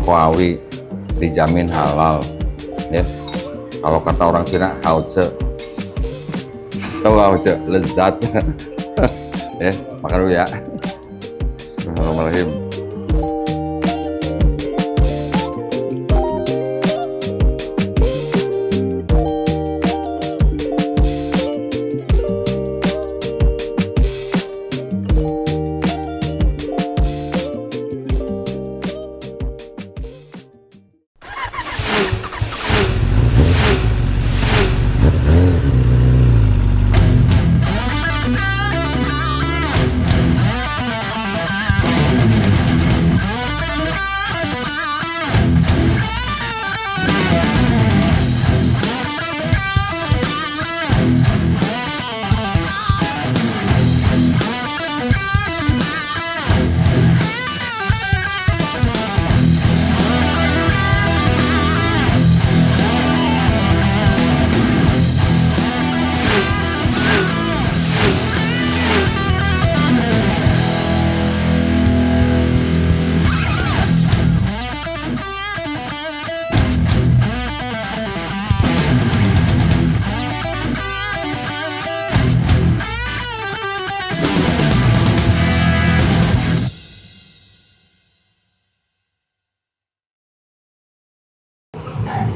Koawi dijamin halal ya. Kalau kata orang Cina hauce, tahu hauce lezat ya. Makan dulu ya. Bismillahirrahmanirrahim.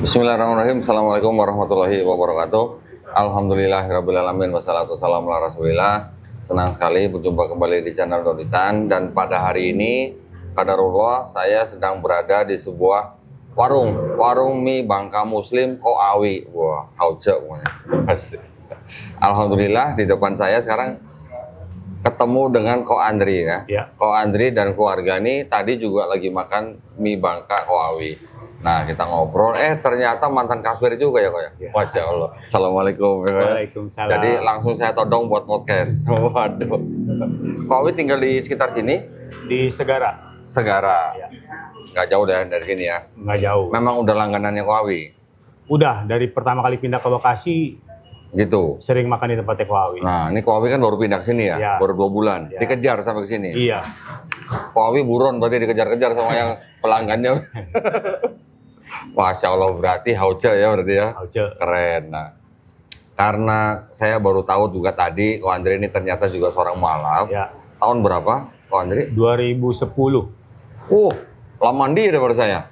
Bismillahirrahmanirrahim. Assalamualaikum warahmatullahi wabarakatuh. Alhamdulillahirrabbilalamin. Wassalatu wassalamu ala rasulillah. Senang sekali berjumpa kembali di channel Doditan. Dan pada hari ini, qadarullah, saya sedang berada di sebuah warung mie Bangka Muslim Koawi. Wah, hauce. Alhamdulillah, di depan saya sekarang ketemu dengan Ko Andri ya. Ko Andri dan keluarga ini tadi juga lagi makan mie Bangka Koawi. Nah, kita ngobrol, ternyata mantan kafir juga ya, Ko ya? Masya Allah. Assalamualaikum. Waalaikumsalam. Jadi langsung saya todong buat podcast. Waduh. Koawi tinggal di sekitar sini? Di Segara. Segara. Ya. Nggak jauh deh dari sini ya? Nggak jauh. Memang udah langganannya Koawi? Udah, dari pertama kali pindah ke Bekasi, Gitu? sering makan di tempatnya Koawi. Nah, ini Koawi kan baru pindah ke sini ya? Ya. Baru 2 bulan. Ya. Dikejar sampai ke sini? Iya. Koawi buron berarti dikejar-kejar sama yang pelanggannya. Masya Allah, berarti hauce ya berarti ya? Hauce. Keren. Nah, karena saya baru tahu juga tadi, Ko Andri ini ternyata juga seorang mualaf. Ya. Tahun berapa, Ko Andri? 2010. Lamandi daripada saya.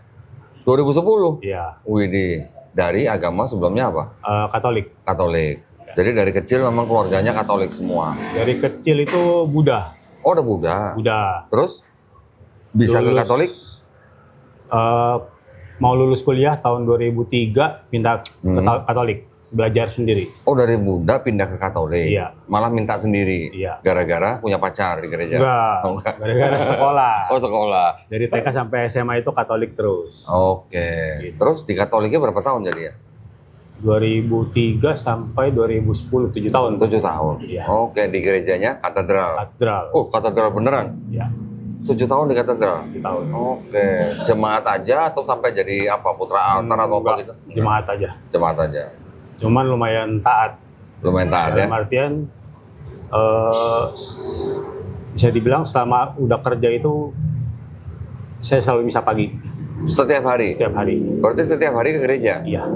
2010? Iya. Widih, dari agama sebelumnya apa? Katolik. Katolik. Jadi dari kecil memang keluarganya Katolik semua. Dari kecil itu Buddha. Oh, udah Buddha. Buddha. Terus? Bisa ke Katolik? Mau lulus kuliah tahun 2003, pindah ke Katolik. Belajar sendiri. Oh, dari Buddha pindah ke Katolik? Iya. Malah minta sendiri? Iya. Gara-gara punya pacar di gereja? Enggak. Oh, enggak. Gara-gara sekolah. Oh, sekolah. Dari TK sampai SMA itu Katolik terus. Oke. Gitu. Terus di Katoliknya berapa tahun jadi ya? 2003 sampai 2010, 7 tahun. 7 tahun? Iya. Oke, di gerejanya katedral? Katedral. Oh, katedral beneran? Ya, 7 tahun di katedral? 7 tahun. Oke. Jemaat aja atau sampai jadi apa? Putra altar atau apa gitu? Jemaat aja. Jemaat aja. Cuman lumayan taat. Lumayan taat ya? Dalam artian, bisa dibilang selama udah kerja itu, saya selalu misa pagi. Setiap hari? Setiap hari. Berarti setiap hari ke gereja? Iya.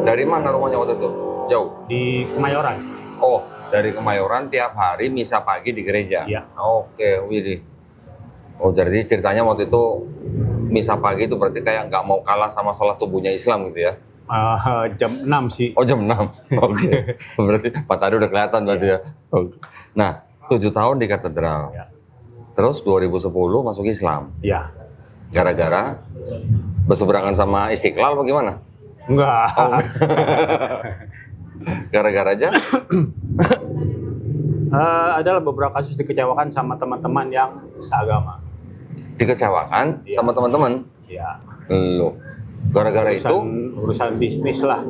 Dari mana rumahnya waktu itu? Jauh? Di Kemayoran. Oh, dari Kemayoran tiap hari misa pagi di gereja? Iya. Oke, widih. Oh, jadi ceritanya waktu itu misa pagi itu berarti kayak nggak mau kalah sama sholat subuhnya Islam gitu ya? Jam 6 sih. Oh, jam 6? Oke. Berarti matahari udah kelihatan berarti ya? Oke. Nah, 7 tahun di katedral. Ya. Terus 2010 masuk Islam. Iya. Gara-gara berseberangan sama Istiqlal apa gimana? Enggak. Oh, gara-gara aja? Adalah beberapa kasus dikecewakan sama teman-teman yang seagama. Dikecewakan Iya. sama teman-teman? Iya. Loh, gara-gara itu? Urusan bisnis lah.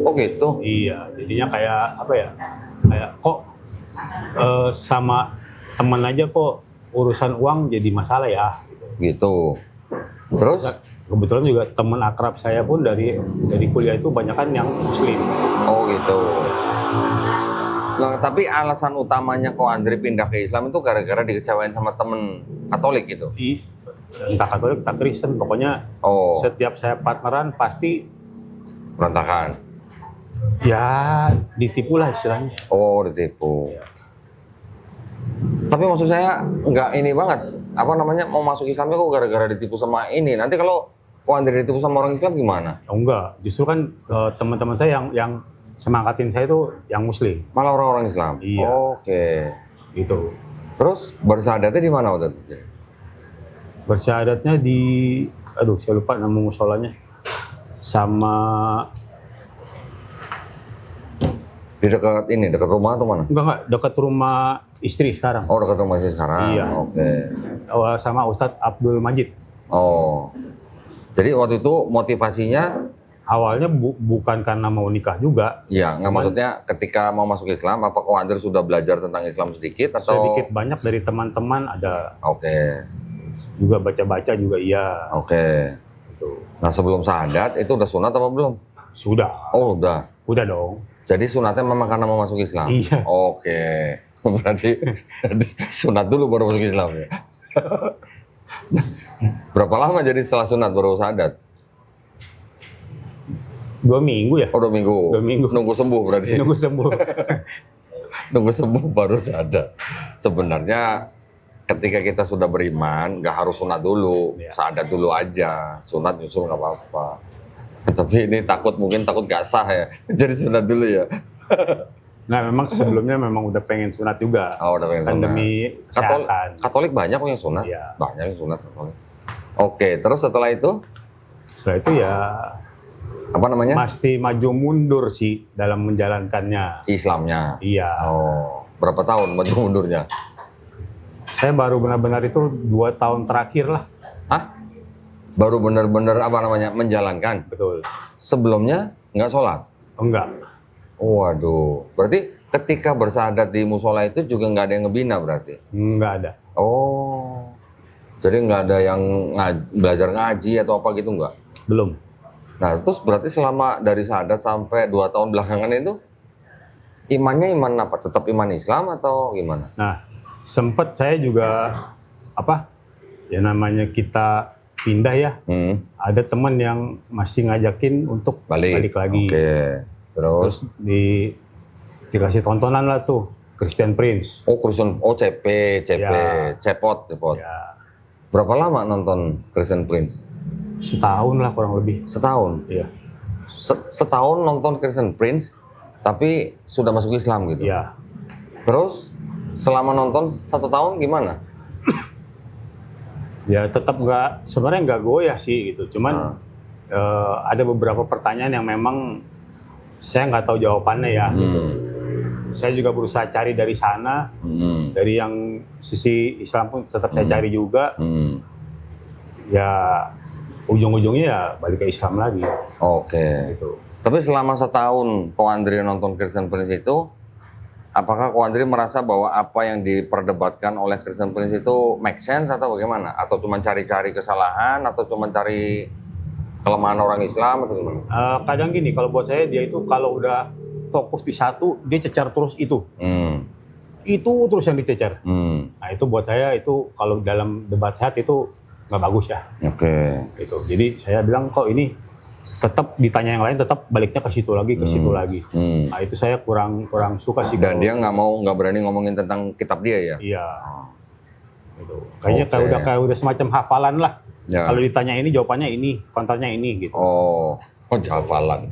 Oh gitu? Iya, jadinya kayak apa ya? Kayak kok sama teman aja kok urusan uang jadi masalah ya. Gitu. Terus? Nah, kebetulan juga teman akrab saya pun dari kuliah itu banyak kan yang Muslim. Oh gitu. Nah, tapi alasan utamanya kok Andri pindah ke Islam itu gara-gara dikecewain sama temen Katolik gitu? entah Katolik, entah Kristen, pokoknya Oh, setiap saya partneran pasti berantakan. ya ditipu lah istilahnya. Oh, ditipu. Tapi maksud saya nggak ini banget. Apa namanya, mau masuk Islamnya kok gara-gara ditipu sama ini. Nanti kalau Andri ditipu sama orang Islam gimana? Oh enggak, justru kan teman-teman saya yang semangkatin saya itu yang Muslim, Malah orang-orang Islam? Iya. Oke. gitu. Terus bersyahadatnya di mana waktu itu? Bersyahadatnya di, aduh saya lupa nama musolanya, sama Di dekat ini, dekat rumah atau mana? enggak dekat rumah istri sekarang. Oh, dekat rumah sih sekarang? Iya. Oke. Sama Ustadz Abdul Majid. Oh. Jadi waktu itu motivasinya, Awalnya bukan karena mau nikah juga, ya nggak, maksudnya ketika mau masuk Islam, apakah Andri sudah belajar tentang Islam sedikit atau? sedikit banyak dari teman-teman ada Oke. juga baca-baca juga iya. Oke. Gitu. Nah, sebelum syahadat itu udah sunat apa belum? Sudah, Oh, udah. udah dong. Jadi sunatnya memang karena mau masuk Islam? Iya. Oke. Berarti sunat dulu baru masuk Islam ya? Berapa lama jadi setelah sunat baru syahadat? 2 minggu ya. Oh, 2 minggu. 2 minggu. Nunggu sembuh berarti? Nunggu sembuh. Nunggu sembuh baru syahadat. Sebenarnya ketika kita sudah beriman, nggak harus sunat dulu. Iya. Syahadat dulu aja. Sunat nyusul nggak apa-apa. Tapi ini mungkin takut nggak sah ya. Jadi sunat dulu ya. Nah memang sebelumnya memang udah pengen sunat juga. Oh, udah pengen Kan sunat. demi Katolik, kesehatan. Katolik banyak kok yang sunat. Iya. Banyak yang sunat Katolik. Oke, terus setelah itu Setelah itu ya apa namanya? pasti maju mundur sih dalam menjalankannya. Islamnya. Iya. Oh, berapa tahun maju mundurnya? Saya baru benar-benar itu 2 tahun terakhir lah. Hah? Baru benar-benar apa namanya menjalankan. Betul. Sebelumnya nggak sholat. Enggak. Waduh, berarti ketika bersyahadat di musola itu juga nggak ada yang ngebina berarti? Enggak ada. Oh, jadi nggak ada yang belajar ngaji atau apa gitu nggak? Belum. Nah, terus berarti selama dari syahadat sampai 2 tahun belakangan itu imannya iman apa? Tetap iman Islam atau gimana? Nah, sempet saya juga apa? Ya namanya kita pindah ya. Ada teman yang masih ngajakin untuk balik lagi. Oke. Terus? Dikasih tontonan lah tuh Christian Prince. Oh, Kristen, oh CP, Ya. Cepot. Ya, Berapa lama nonton Christian Prince? setahun lah kurang lebih. Setahun. Iya. Setahun nonton Christian Prince, tapi sudah masuk Islam gitu. Iya. Terus selama nonton 1 tahun gimana? Ya tetap sebenarnya nggak goyah sih gitu. Cuman ada beberapa pertanyaan yang memang saya nggak tahu jawabannya ya. Saya juga berusaha cari dari sana, dari yang sisi Islam pun tetap saya cari juga. Ya ujung-ujungnya ya balik ke Islam lagi. Oke. Gitu. Tapi selama setahun Ko Andri nonton Christian Prince itu, apakah Ko Andri merasa bahwa apa yang diperdebatkan oleh Christian Prince itu make sense atau bagaimana? Atau cuma cari-cari kesalahan atau cuma cari kelemahan orang Islam atau gimana? Kadang gini, kalau buat saya dia itu kalau udah fokus di satu, dia cecar terus itu. Itu terus yang dicecar. Nah itu buat saya itu kalau dalam debat sehat itu nggak bagus ya. Oke. Gitu. Jadi saya bilang kok ini tetap ditanya yang lain tetap baliknya ke situ lagi ke situ lagi. Nah itu saya kurang suka sih. Dan kalau, dia nggak berani ngomongin tentang kitab dia ya? Iya. Gitu. Kayaknya Oke. kayak udah semacam hafalan lah. Ya. Kalau ditanya ini jawabannya ini, konternya ini gitu. Oh, hafalan.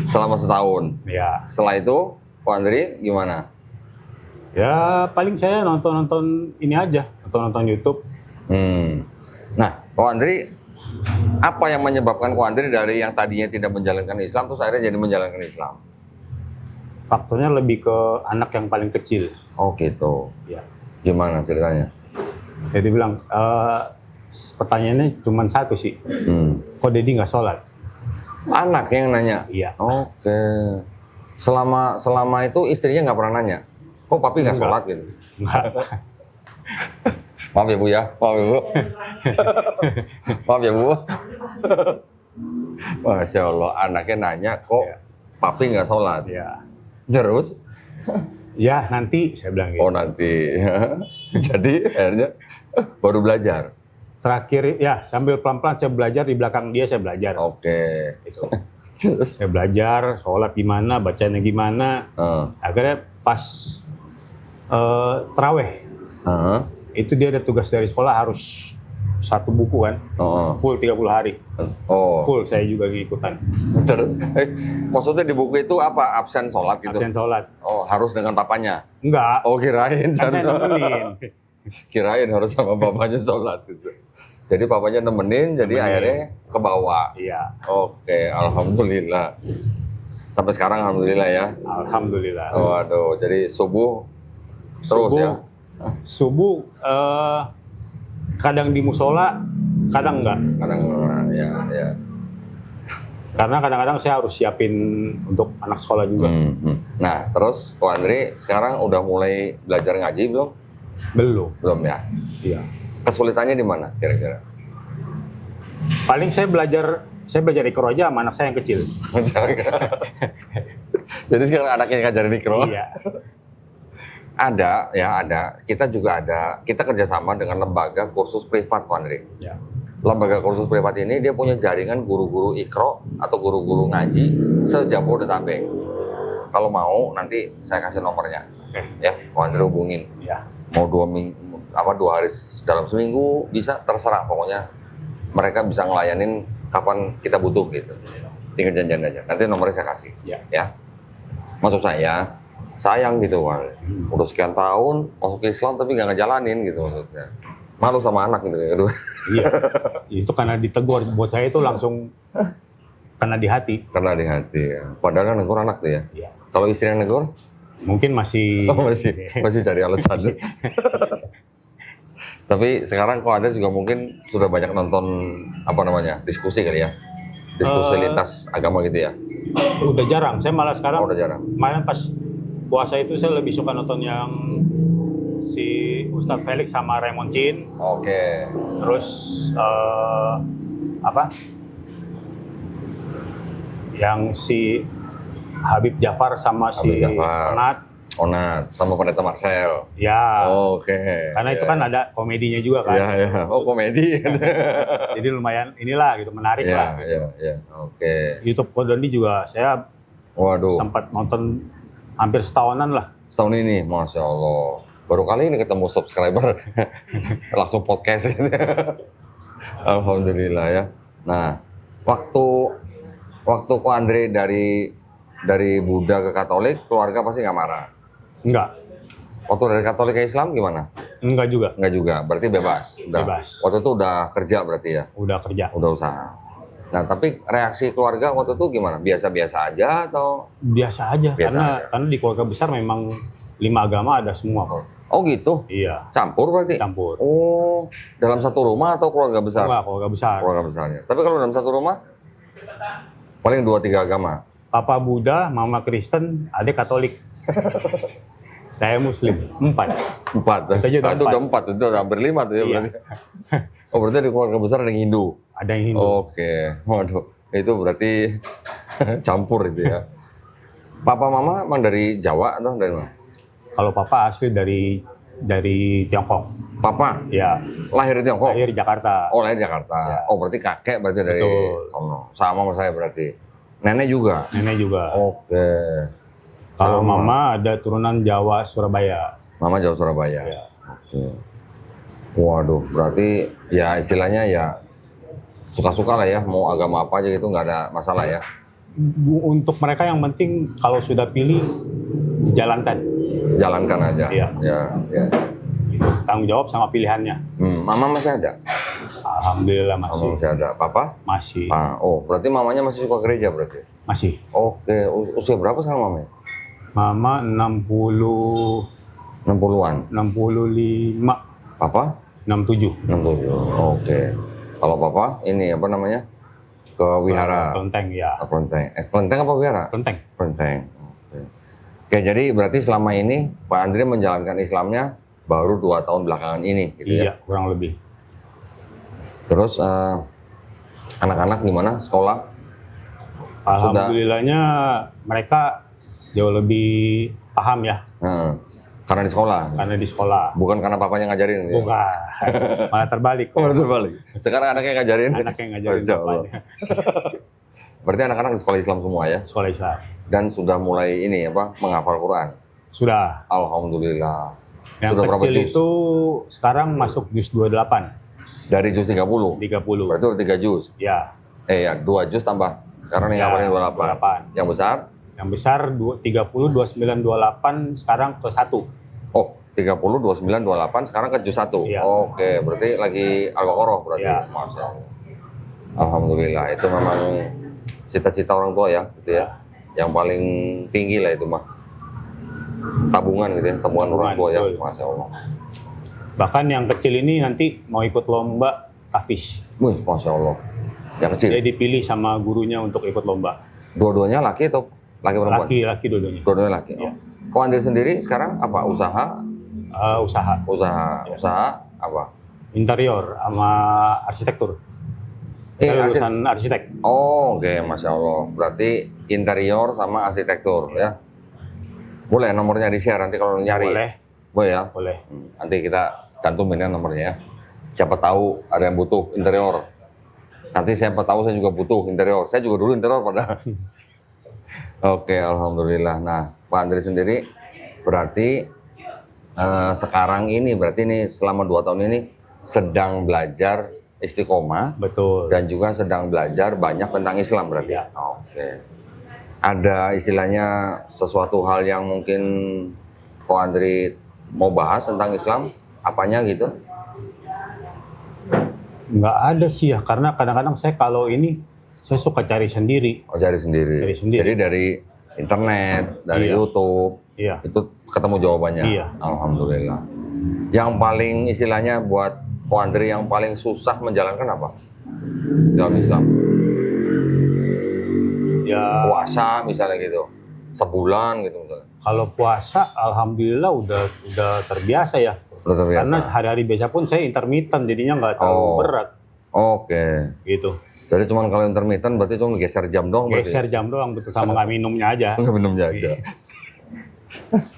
Selama setahun. Ya. Setelah itu, Ko Andri gimana? Ya paling saya nonton ini aja, nonton YouTube. Nah, Ko Andri, apa yang menyebabkan Ko Andri dari yang tadinya tidak menjalankan Islam terus akhirnya jadi menjalankan Islam? Faktornya lebih ke anak yang paling kecil. Oh gitu. Ya. Gimana ceritanya? Jadi bilang pertanyaannya cuma satu sih. Kok Dedi nggak sholat? Anak yang nanya? Iya. Oke. Selama itu istrinya nggak pernah nanya? Kok papi nggak Enggak. sholat gitu? Nggak. Maaf ya Bu ya, maaf ya Bu. Maaf ya Bu. Masya Allah, anaknya nanya kok Iya. papi nggak sholat? Ya. Terus? Ya nanti saya bilang gitu. Oh nanti. Jadi akhirnya Baru belajar. Terakhir ya sambil pelan-pelan saya belajar, di belakang dia saya belajar. Oke. Gitu. Terus? Saya belajar sholat gimana, bacanya gimana. Akhirnya pas terawih Heeh. itu dia ada tugas dari sekolah harus satu buku kan, full 30 hari. Oh. Full saya juga ikutan. Terus, maksudnya di buku itu apa? Absen sholat gitu? Absen sholat. Oh, harus dengan papanya? Enggak, Oh, kirain. kan saya nemenin. Kirain harus sama papanya sholat gitu. Jadi papanya nemenin, jadi akhirnya ke bawah. Iya, Oke, alhamdulillah. Sampai sekarang alhamdulillah ya. alhamdulillah. Waduh, jadi subuh terus Subuh, ya. subuh kadang di musola, kadang enggak. Kadang ya, ya. Karena kadang-kadang saya harus siapin untuk anak sekolah juga. Nah, terus Ko Andri sekarang udah mulai belajar ngaji belum? Belum. Belum ya. Iya. Kesulitannya di mana kira-kira? Paling saya belajar ikro aja sama anak saya yang kecil. Jadi sekarang anaknya ngajarin ikro? Iya. Ada, ya ada. Kita juga ada. Kita kerjasama dengan lembaga kursus privat, Ko Andri. Ya. Lembaga kursus privat ini dia punya jaringan guru-guru ikro atau guru-guru ngaji se-Jabodetabek. Kalau mau nanti saya kasih nomornya. Oke. Ya, Ko Andri hubungin. Ya. Mau 2 hari dalam seminggu bisa, terserah pokoknya. Mereka bisa ngelayanin kapan kita butuh gitu. Tinggal janjian aja. Nanti nomornya saya kasih. Ya. Maksud saya sayang gitu, Bang. Udah sekian tahun masuk Islam tapi nggak ngejalanin gitu maksudnya. Malu sama anak gitu. Iya. Itu karena ditegur, buat saya itu langsung kena di hati. Karena di hati ya. Padahal kan negur anak tuh ya. Iya. Kalau istri yang negur, Mungkin masih masih cari alasan. Tapi sekarang kok ada juga mungkin sudah banyak nonton apa namanya diskusi kali ya, diskusi lintas agama gitu ya. Udah jarang. Saya malah sekarang. Udah jarang. Kemarin pas puasa itu saya lebih suka nonton yang si Ustadz Felix sama Raymond Chin. Oke. Terus apa? Yang si Habib Jafar sama si Onat sama Pendeta Marcel. Ya. Oke. Karena itu kan ada komedinya juga kan. Iya. Oh, komedi. Jadi lumayan inilah gitu, menarik lah. Iya. Oke. YouTube Kodondi juga saya sempat nonton hampir setahunan lah. Setahun ini, Masya Allah. Baru kali ini ketemu subscriber. Langsung podcast. Alhamdulillah ya. Nah, waktu Ko Andri dari Buddha ke Katolik, keluarga pasti nggak marah? Enggak. Waktu dari Katolik ke Islam gimana? Enggak juga. Enggak juga, berarti bebas. Bebas. Waktu itu udah kerja berarti ya? Udah kerja. Udah usaha. Nah, tapi reaksi keluarga waktu itu gimana? Biasa-biasa aja atau? Biasa aja. Karena di keluarga besar memang 5 agama ada semua kok. Oh gitu? Iya. Campur berarti? Campur. Oh, dalam satu rumah atau keluarga besar? Enggak, keluarga besar. Keluarga besarnya. Tapi kalau dalam satu rumah, paling 2-3 agama? Papa Buddha, Mama Kristen, adik Katolik. Saya Muslim. 4. Itu udah 4, itu udah hampir 5 tuh ya berarti. Oh, berarti di keluarga besar ada yang Hindu? Ada yang Hindu. Oke, waduh, itu berarti campur itu ya. Papa Mama emang dari Jawa atau dari mana? Kalau Papa asli dari Tiongkok. Papa? Ya. Lahir di Tiongkok? Lahir di Jakarta. Oh, lahir di Jakarta. Ya. Oh, berarti kakek berarti dari sono. Sama saya berarti. Nenek juga? Nenek juga. Oke. Kalau Mama ada turunan Jawa Surabaya. Mama Jawa Surabaya. Ya. Oke. Waduh, berarti ya istilahnya ya suka-suka lah ya, mau agama apa aja gitu nggak ada masalah ya. Untuk mereka yang penting kalau sudah pilih jalankan. Jalankan aja. Iya. Ya. Gitu. Tanggung jawab sama pilihannya. Mama masih ada? Alhamdulillah masih. Mama masih ada. Papa? Masih. Oh, berarti mamanya masih suka gereja berarti? Masih. Oke, usia berapa sekarang mamanya? Mama 60. 60-an? 65. Papa? 67. 67. Oke. Kalau papa ini apa namanya? Ke wihara. Kelenteng ya. Kelenteng. Kelenteng apa wihara? Kelenteng. Kelenteng. Oke, jadi berarti selama ini Pak Andri menjalankan Islamnya baru 2 tahun belakangan ini gitu ya? Iya, kurang lebih. Terus anak-anak gimana sekolah? Alhamdulillahnya mereka jauh lebih paham ya. Karena di sekolah. karena di sekolah. Bukan karena papanya ngajarin. Ya? Bukan, malah terbalik. Oh, terbalik. Sekarang anaknya ngajarin. Anak yang ngajarin Masya Allah. bapaknya. Berarti anak-anak di sekolah Islam semua ya? Sekolah Islam. Dan sudah mulai ini apa? Menghafal Quran. Sudah. Alhamdulillah. Yang Sudah berapa kecil juz? itu sekarang masuk juz 28, Dari juz 30. 30. Berarti udah 3 juz. Ya. Ya, 2 juz tambah. Sekarang yang Ya, ngapalin 28. 28. Yang besar? Yang besar 30, 29, 28 sekarang ke 1. Oh, 30, 29, 28 sekarang ke juz 1. Iya. Oke, berarti lagi Al-Baqarah berarti. Iya. Masya Allah. Alhamdulillah, itu memang cita-cita orang tua ya, gitu ya. Yang paling tinggi lah itu mah. Tabungan gitu ya, tabungan orang tua ya. Betul. Masya Allah. Bahkan yang kecil ini nanti mau ikut lomba tahfiz. Wih, Masya Allah. Yang kecil. Dia dipilih sama gurunya untuk ikut lomba. Dua-duanya laki atau laki perempuan? Laki-laki dua-duanya. Dua-duanya laki. Iya. Kok Andri sendiri sekarang apa? Usaha? Usaha. Usaha apa? Interior sama arsitektur. Saya lulusan arsitek. Oh, oke, Masya Allah. Berarti interior sama arsitektur ya. Boleh nomornya di-share nanti kalau nyari. Boleh. Boleh ya? Boleh. Nanti kita cantumin ya nomornya ya. Siapa tahu ada yang butuh interior. Nanti siapa tahu saya juga butuh interior. Saya juga dulu interior pada. Oke, Alhamdulillah. Nah, Pak Andri sendiri berarti sekarang ini berarti ini selama 2 tahun ini sedang belajar istiqomah. Betul. Dan juga sedang belajar banyak tentang Islam berarti. Ya. Oke. Ada istilahnya sesuatu hal yang mungkin Ko Andri mau bahas tentang Islam? Apanya gitu? Nggak ada sih ya, karena kadang-kadang saya kalau ini, saya suka cari sendiri. Oh, cari sendiri. Cari sendiri. Jadi dari internet, dari Iya. YouTube, Iya. itu ketemu jawabannya. Iya. Alhamdulillah. Yang paling istilahnya buat Ko Andri yang paling susah menjalankan apa? Dalam Islam. Ya, Puasa misalnya gitu. Sebulan gitu misalnya. kalau puasa, alhamdulillah udah terbiasa ya. Udah terbiasa. Karena hari-hari biasa pun saya intermittent, jadinya nggak terlalu Oh. berat Oke. gitu. Jadi cuman kalau intermittent berarti cuma geser jam dong berarti. Geser jam doang, betul, sama nggak minumnya aja. Nggak minum aja. Iya.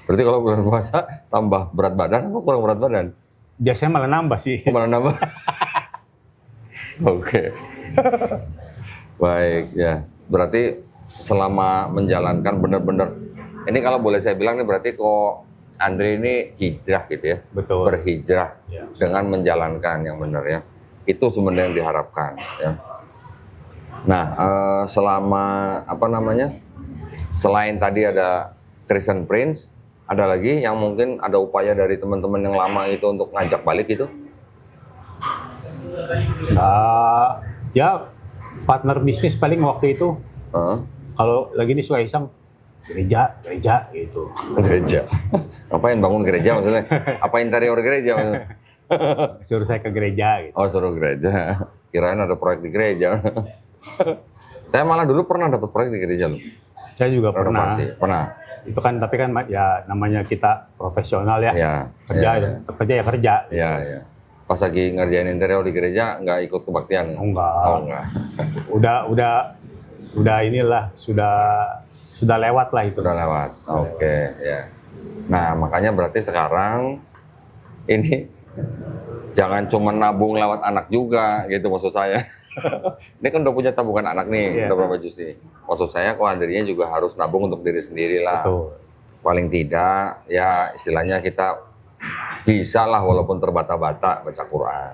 Berarti kalau bulan puasa tambah berat badan apa kurang berat badan? Biasanya malah nambah sih. Kemana nambah? Oke. Baik ya. Berarti selama menjalankan benar-benar ini kalau boleh saya bilang nih berarti kok Andri ini hijrah gitu ya. Betul. Berhijrah Ya. dengan menjalankan yang benar ya. Itu sebenarnya yang diharapkan ya. Nah, selama apa namanya? Selain tadi ada Christian Prince, ada lagi yang mungkin ada upaya dari teman-teman yang lama itu untuk ngajak balik gitu? Nah, ya partner bisnis paling waktu itu Heeh. kalau lagi ini suka iseng gereja gitu. Gereja. Ngapain bangun gereja maksudnya? Apa interior gereja maksudnya? Suruh saya ke gereja gitu. Oh, suruh gereja. Kirain ada proyek di gereja. Saya malah dulu pernah dapat proyek di gereja loh. Saya juga pernah. Renovasi. Pernah. Itu kan tapi kan ya namanya kita profesional ya. Ya. Kerja ya, kerja ya kerja. ya, ya. Pas lagi ngerjain interior di gereja nggak ikut kebaktian? Enggak. Oh, enggak. Udah inilah sudah lewat lah itu. Udah lewat. Oke, ya. Nah, makanya berarti sekarang ini jangan cuma nabung lewat anak juga gitu maksud saya. Ini kan udah punya tabungan anak nih, Iya. udah berapa juz nih. Maksud saya kok Andrinya juga harus nabung untuk diri sendiri lah. Betul. Paling tidak ya istilahnya kita bisa lah walaupun terbata-bata baca Quran.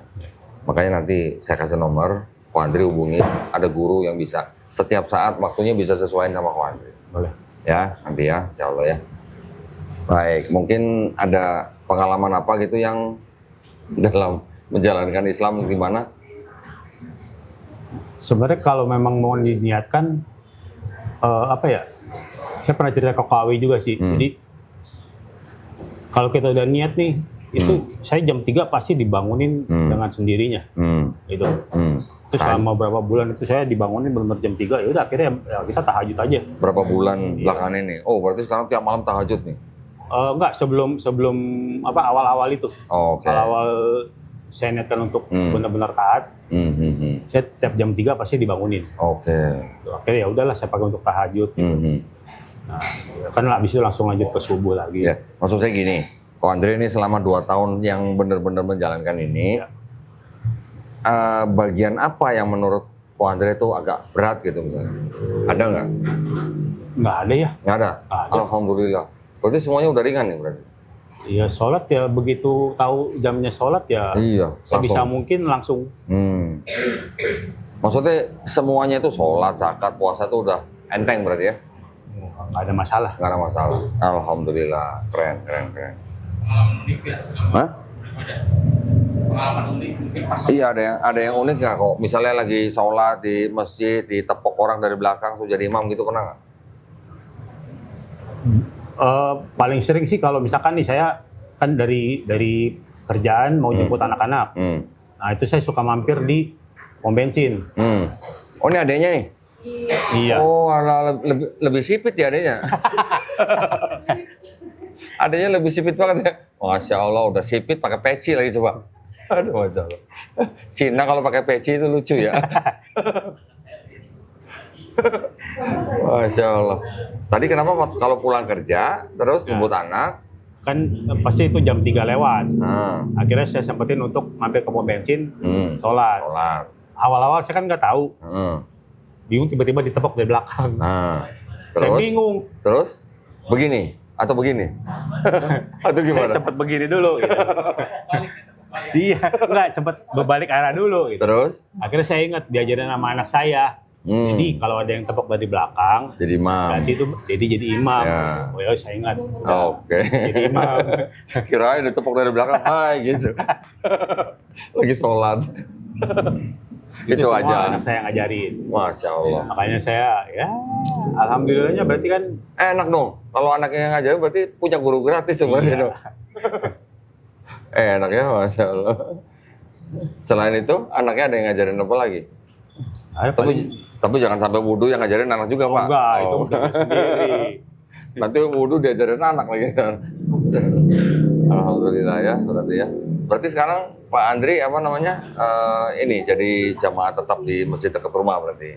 Makanya nanti saya kasih nomor, Ko Andri hubungi, ada guru yang bisa setiap saat waktunya bisa sesuaiin sama Ko Andri. Boleh. Ya, nanti ya, insya Allah ya. Baik, mungkin ada pengalaman apa gitu yang dalam menjalankan Islam gimana? Sebenarnya kalau memang mau diniatkan apa ya? Saya pernah cerita ke Kawi juga sih. Jadi kalau kita udah niat nih, itu saya jam 3 pasti dibangunin dengan sendirinya. Gitu. Itu selama berapa bulan itu saya dibangunin benar-benar jam 3, ya udah akhirnya ya kita tahajud aja. Berapa bulan belakangan ini? Oh, berarti sekarang tiap malam tahajud nih? Enggak, sebelum apa awal-awal itu. Oh, oke. Awal saya niatkan untuk benar-benar taat, saya tiap jam 3 pasti dibangunin. Oke. Akhirnya ya udahlah saya pakai untuk tahajud. Nah, kan habis itu langsung lanjut ke subuh lagi. Ya, maksud saya gini, Pak Andre ini selama 2 tahun yang benar-benar menjalankan ini, Ya. Bagian apa yang menurut Pak Andre itu agak berat gitu misalnya? Ada nggak? Nggak ada ya. Nggak ada? Nggak ada. Alhamdulillah. Berarti semuanya udah ringan nih berarti? Iya, sholat ya begitu tahu jamnya sholat ya. Iya. Sebisa langsung. mungkin langsung. Maksudnya semuanya itu sholat, zakat, puasa itu udah enteng berarti ya? Nggak ada masalah. Nggak ada masalah. Alhamdulillah. Keren. Pengalaman unik ya? Hah? Pengalaman unik mungkin pas Iya, ada yang unik nggak kok? Misalnya lagi sholat di masjid, ditepok orang dari belakang tuh jadi imam gitu, pernah nggak? Paling sering sih kalau misalkan nih saya kan dari kerjaan mau jemput anak-anak. Nah itu saya suka mampir di pom bensin. Oh ini adanya nih? Iya. Oh, lebih sipit ya adanya? Adanya lebih sipit banget ya? Masya Allah, udah sipit pakai peci lagi coba. Aduh, Masya Allah. Cina kalau pakai peci itu lucu ya. Masya Allah. Tadi kenapa kalau pulang kerja, terus jemput anak? Kan pasti itu jam 3 lewat. Nah, Akhirnya saya sempetin untuk mampir ke pom bensin, sholat. sholat. Awal-awal saya kan nggak tahu. Bingung tiba-tiba ditepok dari belakang. Nah, Saya terus? bingung. Terus? Begini? Atau begini? Atau Saya gimana? sempat begini dulu. Gitu. Iya, nggak sempat berbalik arah dulu. Gitu. Terus? Akhirnya saya ingat diajarin sama anak saya. Jadi kalau ada yang tepok dari belakang, Jadi imam. berarti itu jadi imam. Ya. Oh ya saya ingat. Oke. Jadi imam. Kirain ditepok dari belakang, hai gitu. Lagi sholat. Itu semua aja. anak saya ngajarin. Masya Allah. Makanya saya ya alhamdulillahnya berarti kan Enak dong. Kalau anaknya yang ngajarin berarti punya guru gratis sebenarnya dong. Enak ya, Masya Allah. Selain itu, anaknya ada yang ngajarin apa lagi? ada paling Tapi jangan sampai wudhu yang ngajarin anak juga, Pak. enggak itu Oh. belajar sendiri. Nanti wudhu diajarin anak lagi. Alhamdulillah ya, berarti ya. Berarti sekarang Pak Andri apa namanya ini jadi jamaah tetap di masjid dekat rumah berarti.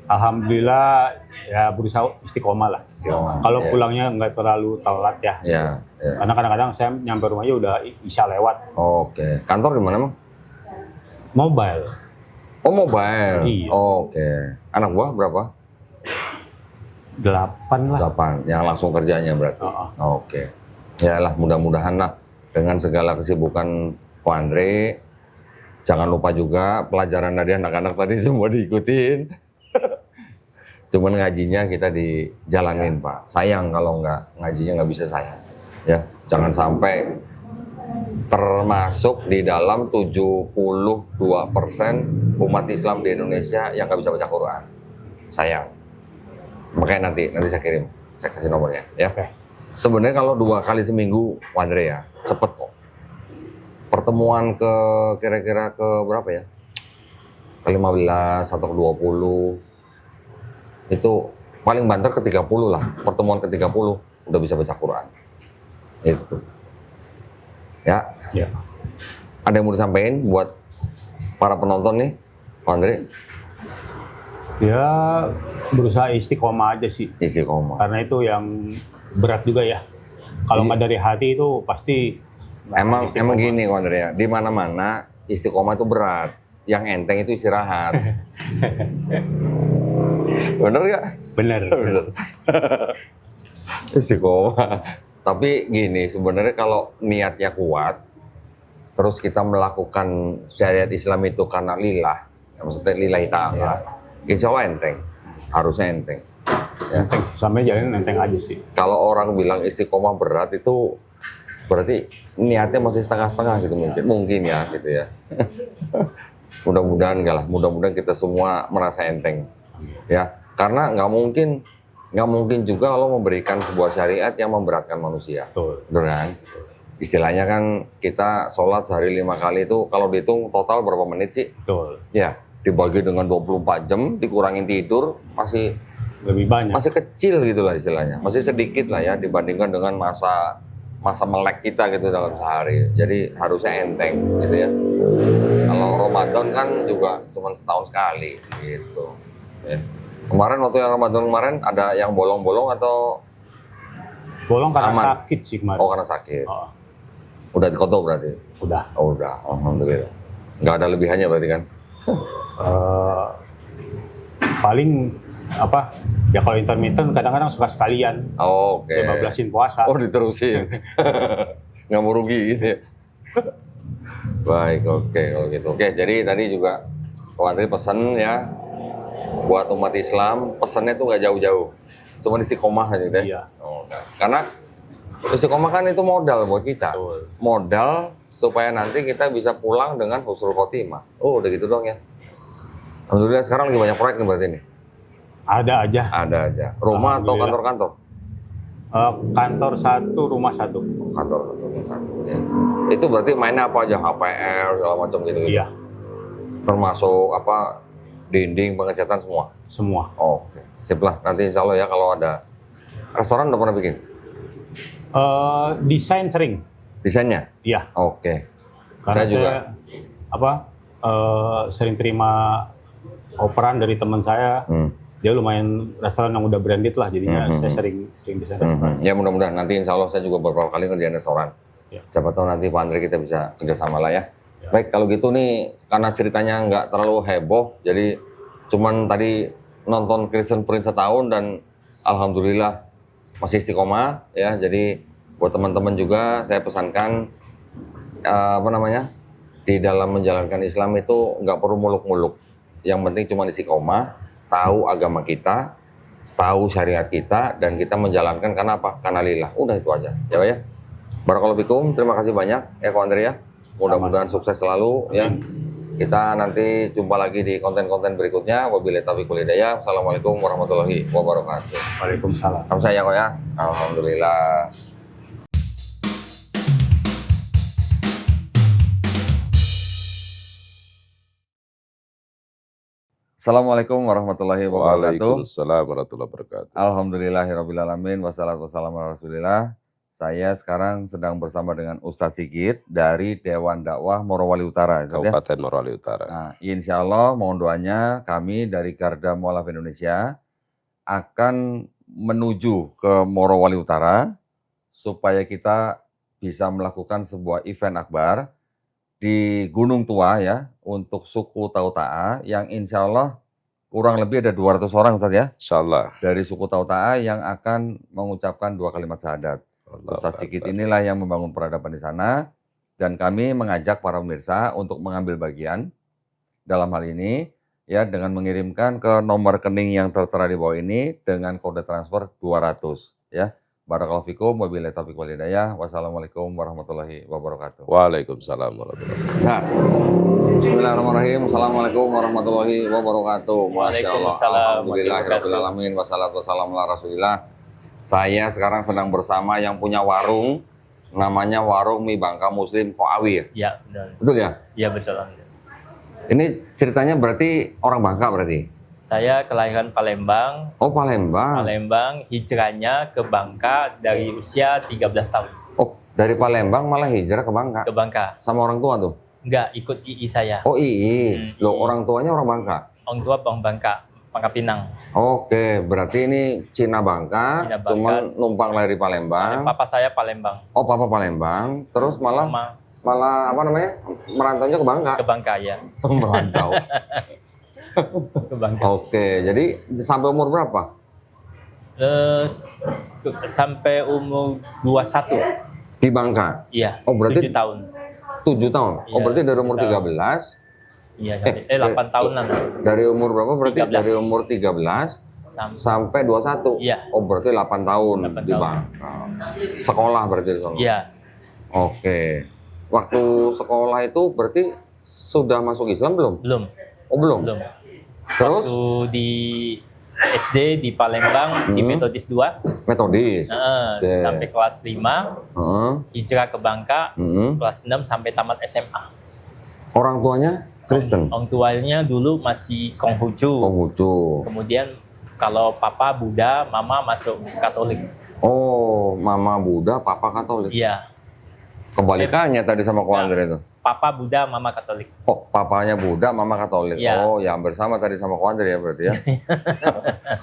Alhamdulillah ya berusaha istiqomah lah. Istiqomah, Kalau ya. pulangnya nggak terlalu telat ya. Ya. Karena kadang-kadang saya nyampe rumahnya udah isya lewat. Oke. Kantor di mana, Mang? Mobile. Oh, mobile. Iya. Oke. Anak buah berapa? 8 lah. 8. Yang langsung kerjanya berarti. Oh. Oke. Ya lah, mudah-mudahan lah dengan segala kesibukan Pak Andre, jangan lupa juga pelajaran dari anak-anak tadi semua diikutin. Cuman ngajinya kita dijalanin, Pak. Sayang kalau nggak ngajinya nggak bisa sayang. Ya, jangan sampai termasuk di dalam 72% umat Islam di Indonesia yang nggak bisa baca Quran. Sayang. Makanya nanti saya kirim, saya kasih nomornya, ya. Oke. Sebenarnya kalau 2 kali seminggu, Pak Andre ya, cepet kok. Pertemuan ke kira-kira ke berapa ya? Ke 15 atau ke 20. Itu paling banter ke 30 lah. Pertemuan ke 30 udah bisa baca Quran. Itu. Ya, Ya. ada yang mau disampaikan buat para penonton nih, Pak Andre? Ya berusaha istiqomah aja sih. Istiqomah. Karena itu yang berat juga ya. Kalau nggak dari hati itu pasti nggak akan Emang istiqomah. gini, Pak Andre ya, di mana-mana istiqomah itu berat. Yang enteng itu istirahat. Bener nggak? Bener. Istiqomah. Tapi gini, sebenarnya kalau niatnya kuat, terus kita melakukan syariat Islam itu karena lillah, ya maksudnya lillahi ta'ala, insya Allah enteng. Harusnya enteng. Ya. Enteng sih, sampai jalan enteng aja sih. Kalau orang bilang istiqomah berat itu berarti niatnya masih setengah-setengah gitu mungkin ya gitu ya. Mudah-mudahan enggak lah, mudah-mudahan kita semua merasa enteng ya, karena nggak mungkin juga Allah memberikan sebuah syariat yang memberatkan manusia. Betul. Betul kan? Istilahnya kan kita sholat sehari 5 kali itu kalau dihitung total berapa menit sih? Betul. Ya, dibagi dengan 24 jam, dikurangin tidur, masih Lebih banyak. kecil gitu lah istilahnya. Masih sedikit lah ya dibandingkan dengan masa melek kita gitu dalam sehari. Jadi harusnya enteng gitu ya. Kalau Ramadan kan juga cuma setahun sekali gitu. Ya. Kemarin waktu yang Ramadan kemarin ada yang bolong-bolong atau Bolong karena aman? sakit sih kemarin. oh karena sakit. Oh. Udah dikoto berarti? Udah. Oh, udah, alhamdulillah. Nggak ada lebihannya berarti kan? Eh, paling apa? Ya kalau intermittent kadang-kadang suka sekalian. Oke. Saya bablasin puasa. Oh, diterusin. Nggak mau rugi gitu ya. Baik, oke kalau gitu. Oke, jadi tadi juga Ko Andri pesan ya buat umat Islam, pesannya tuh nggak jauh-jauh. Cuma istiqomah aja deh. Iya. Oh, udah. Karena istiqomah kan itu modal buat kita. Betul. Modal supaya nanti kita bisa pulang dengan husnul khotimah. Oh, udah gitu dong ya. Alhamdulillah sekarang lagi banyak proyek nih berarti ini. Ada aja. Ada aja. Rumah atau Alhamdulillah. kantor-kantor? Kantor satu, rumah satu. Kantor satu. Ya. Itu berarti mainnya apa aja? HPL segala macam gitu. Iya, Termasuk apa dinding pengecatan semua. semua. Oke. Sip lah. Nanti insya Allah ya kalau ada restoran udah pernah bikin Desain sering. desainnya. Iya. Oke. Karena Saya juga. sering terima operan dari teman saya. Dia lumayan restoran yang udah branded lah, jadinya saya sering desain restoran. Ya mudah-mudahan nanti insya Allah saya juga beberapa kali ngerjain restoran. Ya. Siapa tahu nanti Pak Andre kita bisa kerjasama lah ya. Baik kalau gitu nih karena ceritanya nggak terlalu heboh, jadi cuman tadi nonton Kristen Prince setahun dan alhamdulillah masih istiqomah ya. Jadi buat teman-teman juga saya pesankan di dalam menjalankan Islam itu nggak perlu muluk-muluk. Yang penting cuma istiqomah, tahu agama kita, tahu syariat kita, dan kita menjalankan karena apa? Karena lillah. Udah itu aja. Ya Pak ya. Barakallahu fikum. Terima kasih banyak ya Ko Andri ya. Mudah-mudahan sukses selalu ya. Kita nanti jumpa lagi di konten-konten berikutnya. Wabillahi taufiq wal hidayah. Assalamualaikum warahmatullahi wabarakatuh. Waalaikumsalam. Kamu saya kok ya. Alhamdulillah. Assalamualaikum warahmatullahi wabarakatuh. Waalaikumsalam warahmatullahi wabarakatuh. Alhamdulillahirrahmanirrahim. Wassalatu wassalamu ala rasulillah. Saya sekarang sedang bersama dengan Ustadz Sigit dari Dewan Dakwah Morowali Utara. Ustadz, ya? Kabupaten Morowali Utara. Nah, insya Allah mohon doanya kami dari Garda Mualaf Indonesia akan menuju ke Morowali Utara supaya kita bisa melakukan sebuah event akbar di Gunung Tua ya untuk suku Tauta'a yang insya Allah kurang lebih ada 200 orang Ustadz ya Insyaallah. dari suku Tauta'a yang akan mengucapkan 2 kalimat syahadat. Ustadz Sigit inilah yang membangun peradaban di sana dan kami mengajak para pemirsa untuk mengambil bagian dalam hal ini ya dengan mengirimkan ke nomor rekening yang tertera di bawah ini dengan kode transfer 200 ya. Barakallahu fikum wabillahi taufiq wal hidayah. Wassalamualaikum warahmatullahi wabarakatuh. Waalaikumsalam warahmatullahi wabarakatuh. Nah, bismillahirrahmanirrahim. Assalamualaikum warahmatullahi wabarakatuh. Masya Allah. Alhamdulillahirabbil alamin. Wassalatu wassalamu ala rasulillah. Saya sekarang sedang bersama yang punya warung, namanya Warung Mie Bangka Muslim Koawi ya? Ya, benar. Betul ya? Ya, betul. Ini ceritanya berarti orang Bangka berarti? Saya kelahiran Palembang. Oh Palembang. Palembang, hijrahnya ke Bangka dari usia 13 tahun. Oh dari Palembang malah hijrah ke Bangka? Ke Bangka. Sama orang tua tuh? Enggak, ikut II saya. Oh II. Loh orang tuanya orang Bangka? Orang tua orang Bangka, Bangka Pinang. Oke, berarti ini Cina Bangka, Cina Bangka. cuman numpang lahir di Palembang. Papa saya Palembang. Oh papa Palembang, terus malah Mama apa namanya merantaunya ke Bangka? ke Bangka ya. Merantau. Ke Bangka. Oke, jadi sampai umur berapa? Sampai umur 21. Di Bangka? Iya. Oh, berarti 7 tahun. 7 tahun? Oh Iya, berarti dari umur 7 tahun. 13? Iya, 8 tahunan. Dari umur berapa berarti? 13. Dari umur 13 sampai 21? Iya. Oh berarti 8 tahun 8 di tahun. Bangka. Sekolah berarti di sana? Iya. Oke. Waktu sekolah itu berarti sudah masuk Islam belum? Belum. Oh belum? Belum. Terus? Waktu di SD di Palembang di Metodis 2. Metodis? Oke. Sampai kelas 5. Heeh. Hijrah ke Bangka. Heeh. Kelas 6 sampai tamat SMA. Orang tuanya Kristen? Orang tuanya dulu masih Konghucu. Konghucu. Kemudian kalau papa Buddha, mama masuk Katolik. Oh, mama Buddha, papa Katolik. Iya. Kebalikannya tadi sama Ko Andre itu. Papa Buddha, mama Katolik. Oh, papanya Buddha, mama Katolik. Iya. Oh, ya hampir sama tadi sama Ko Andre ya berarti ya.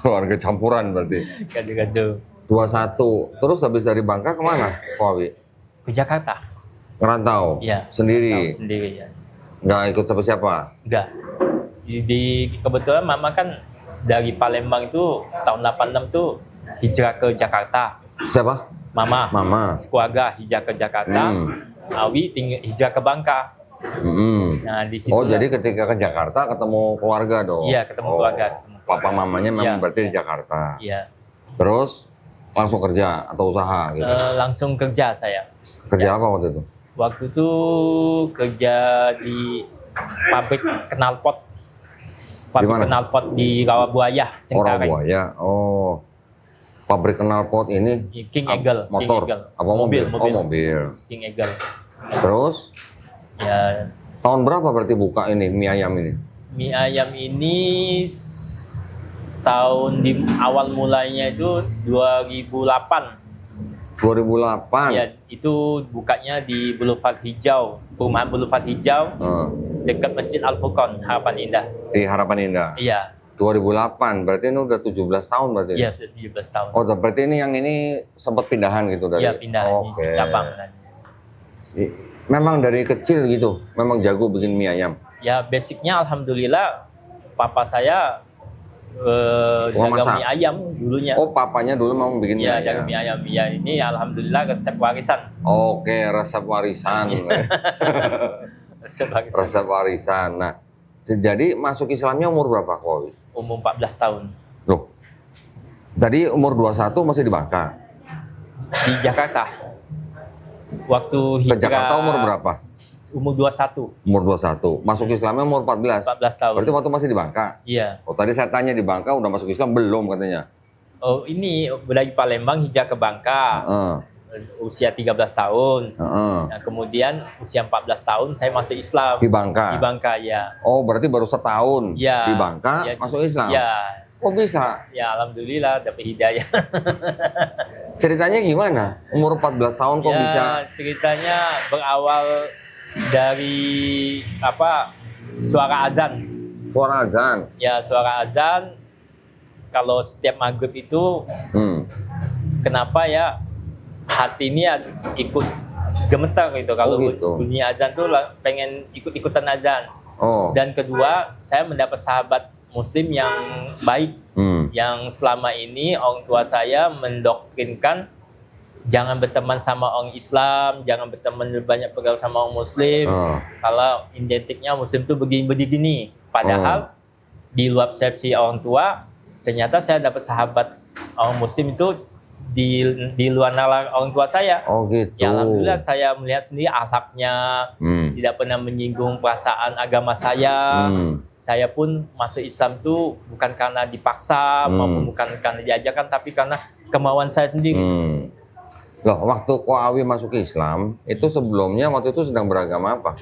Keluarga campuran berarti. Gado-gado. 21. Terus habis dari Bangka kemana, Ko Awi? Ke Jakarta. Ngerantau? Iya. Sendiri? Tahu sendiri ya. Nggak ikut siapa-siapa? Enggak. Kebetulan mama kan dari Palembang itu tahun 86 tuh hijrah ke Jakarta. Siapa? Mama. Mama. Keluarga hijrah ke Jakarta. Awi tinggal hijrah ke Bangka. Nah, di situ. Oh, jadi ketika ke Jakarta ketemu keluarga dong? Iya, ketemu keluarga. Papa mamanya memang Iya. berarti di Jakarta. Iya. Terus langsung kerja atau usaha gitu? Langsung kerja saya. Kerja apa waktu itu? Waktu itu kerja di pabrik knalpot. Di Pabrik mana? knalpot di Rawabuaya, Orang Cengkareng. Buaya. Oh, pabrik knalpot ini King Eagle. motor? King Eagle. Apa mobil? Mobil. Oh, mobil. King Eagle. Terus Ya, tahun berapa berarti buka ini mie ayam ini? mie ayam ini tahun di awal mulainya itu 2008. 2008. Ya, itu bukanya di Boulevard Hijau, perumahan Boulevard Hijau, dekat Masjid Al Furqon, Harapan Indah. Di Harapan Indah. Iya, 2008. Berarti ini udah 17 tahun berarti. iya sudah 17 tahun. Oh, berarti ini yang ini sempat pindahan gitu dari. Iya, pindah Oke. di cabang. Memang dari kecil gitu, memang jago bikin mie ayam. Ya, basicnya alhamdulillah papa saya jaga masak? mie ayam dulunya. Oh, papanya dulu mau bikin mie Iya, ayam. jaga mie ayam. Ya, ini alhamdulillah resep warisan. Oke, resep warisan. Resep warisan. Resep warisan. Nah, jadi masuk Islamnya umur berapa, Kowi? Umur 14 tahun. Loh, tadi umur 21 masih di Bangka. Di Jakarta. Waktu Ke hijrah. Jakarta umur berapa? Umur 21, Umur 21. Masuk Islamnya umur 14. 14 tahun. Berarti waktu masih di Bangka. Iya. Oh, tadi saya tanya di Bangka udah masuk Islam belum katanya. Oh, ini dari Palembang hijrah ke Bangka. Heeh. Usia 13 tahun. Heeh. Nah, kemudian usia 14 tahun saya masuk Islam. Di Bangka. Di Bangka, ya. Oh, berarti baru setahun Ya. di Bangka Ya, masuk Islam. Ya. Oh, bisa. Ya, alhamdulillah dapat hidayah. Ceritanya gimana? Umur 14 tahun kok Ya, bisa? ceritanya berawal dari suara azan. Suara azan. Ya, suara azan. Kalau setiap maghrib itu kenapa ya hati ini ikut gemetar gitu kalau gitu. bunyi azan tuh pengen ikut-ikutan azan. Oh. Dan kedua, saya mendapat sahabat muslim yang baik, yang selama ini orang tua saya mendoktrinkan jangan berteman sama orang Islam, jangan berteman banyak bergaul sama orang muslim. Kalau identiknya muslim tuh begini-begini. Padahal di luar persepsi orang tua, ternyata saya dapat sahabat orang muslim itu di luar nalar orang tua saya. Oh gitu. Ya alhamdulillah saya melihat sendiri akhlaknya, tidak pernah menyinggung perasaan agama saya. Saya pun masuk Islam tuh bukan karena dipaksa, maupun bukan karena diajarkan, tapi karena kemauan saya sendiri. Loh, waktu Ko Awi masuk Islam, itu sebelumnya waktu itu sedang beragama apa?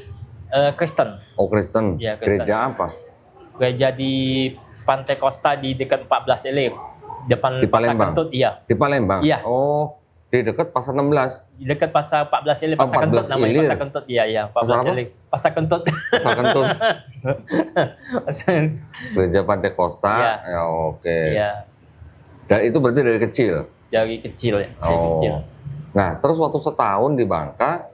Kristen. Oh, Kristen. Ya, Kristen. Gereja apa? Gereja di Pantai Costa di dekat 14 Elir. Depan Di Pasar Palembang? Kentut, iya. Di Palembang? Iya. Oh, di dekat Pasar 16. Di dekat Pasar 14 Elir, Oh, Pasar Kentut 14 namanya, Ilir. Pasar Kentut. Iya, iya, Pasar 14 apa? Elir. Pasar Kentut. Pasar Kentut. Gereja Pantai Costa. Iya. Ya, oke. Iya, Dan itu berarti dari kecil? dari kecil ya, dari Oh. kecil. Nah, terus waktu setahun di Bangka,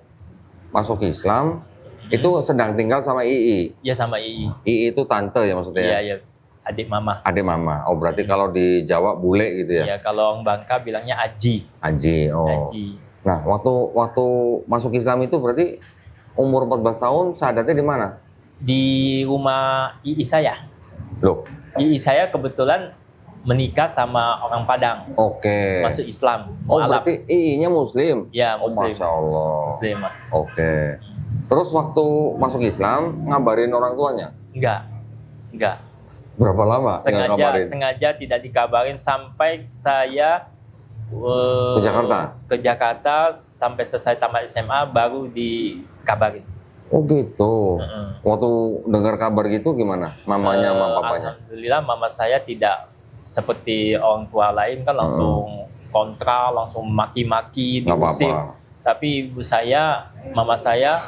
masuk Islam, itu sedang tinggal sama Ii. Iya, sama II. Ii itu tante ya maksudnya? Iya, iya. Adik mama. Adik mama. Oh, berarti kalau di Jawa bule gitu ya? Iya, kalau orang Bangka bilangnya Aji. Aji. Oh. Aji. Nah, waktu masuk Islam itu berarti umur 14 tahun sadatnya di mana? Di rumah II saya. Loh. II saya kebetulan menikah sama orang Padang. Oke. Masuk Islam. Oh, Mu'alaf. berarti Ii-nya Muslim? Ya, Oh, Muslim. Masya Allah. Muslim. Oke. Terus waktu masuk Islam, ngabarin orang tuanya? Enggak. Berapa lama nggak ngabarin? Sengaja tidak dikabarin sampai saya ke Jakarta sampai selesai tamat SMA baru dikabarin. Oh gitu. Waktu dengar kabar gitu gimana? Mamanya sama papanya? Alhamdulillah mama saya tidak seperti orang tua lain kan langsung kontra, langsung maki-maki, Nggak diusir. apa-apa. Tapi mama saya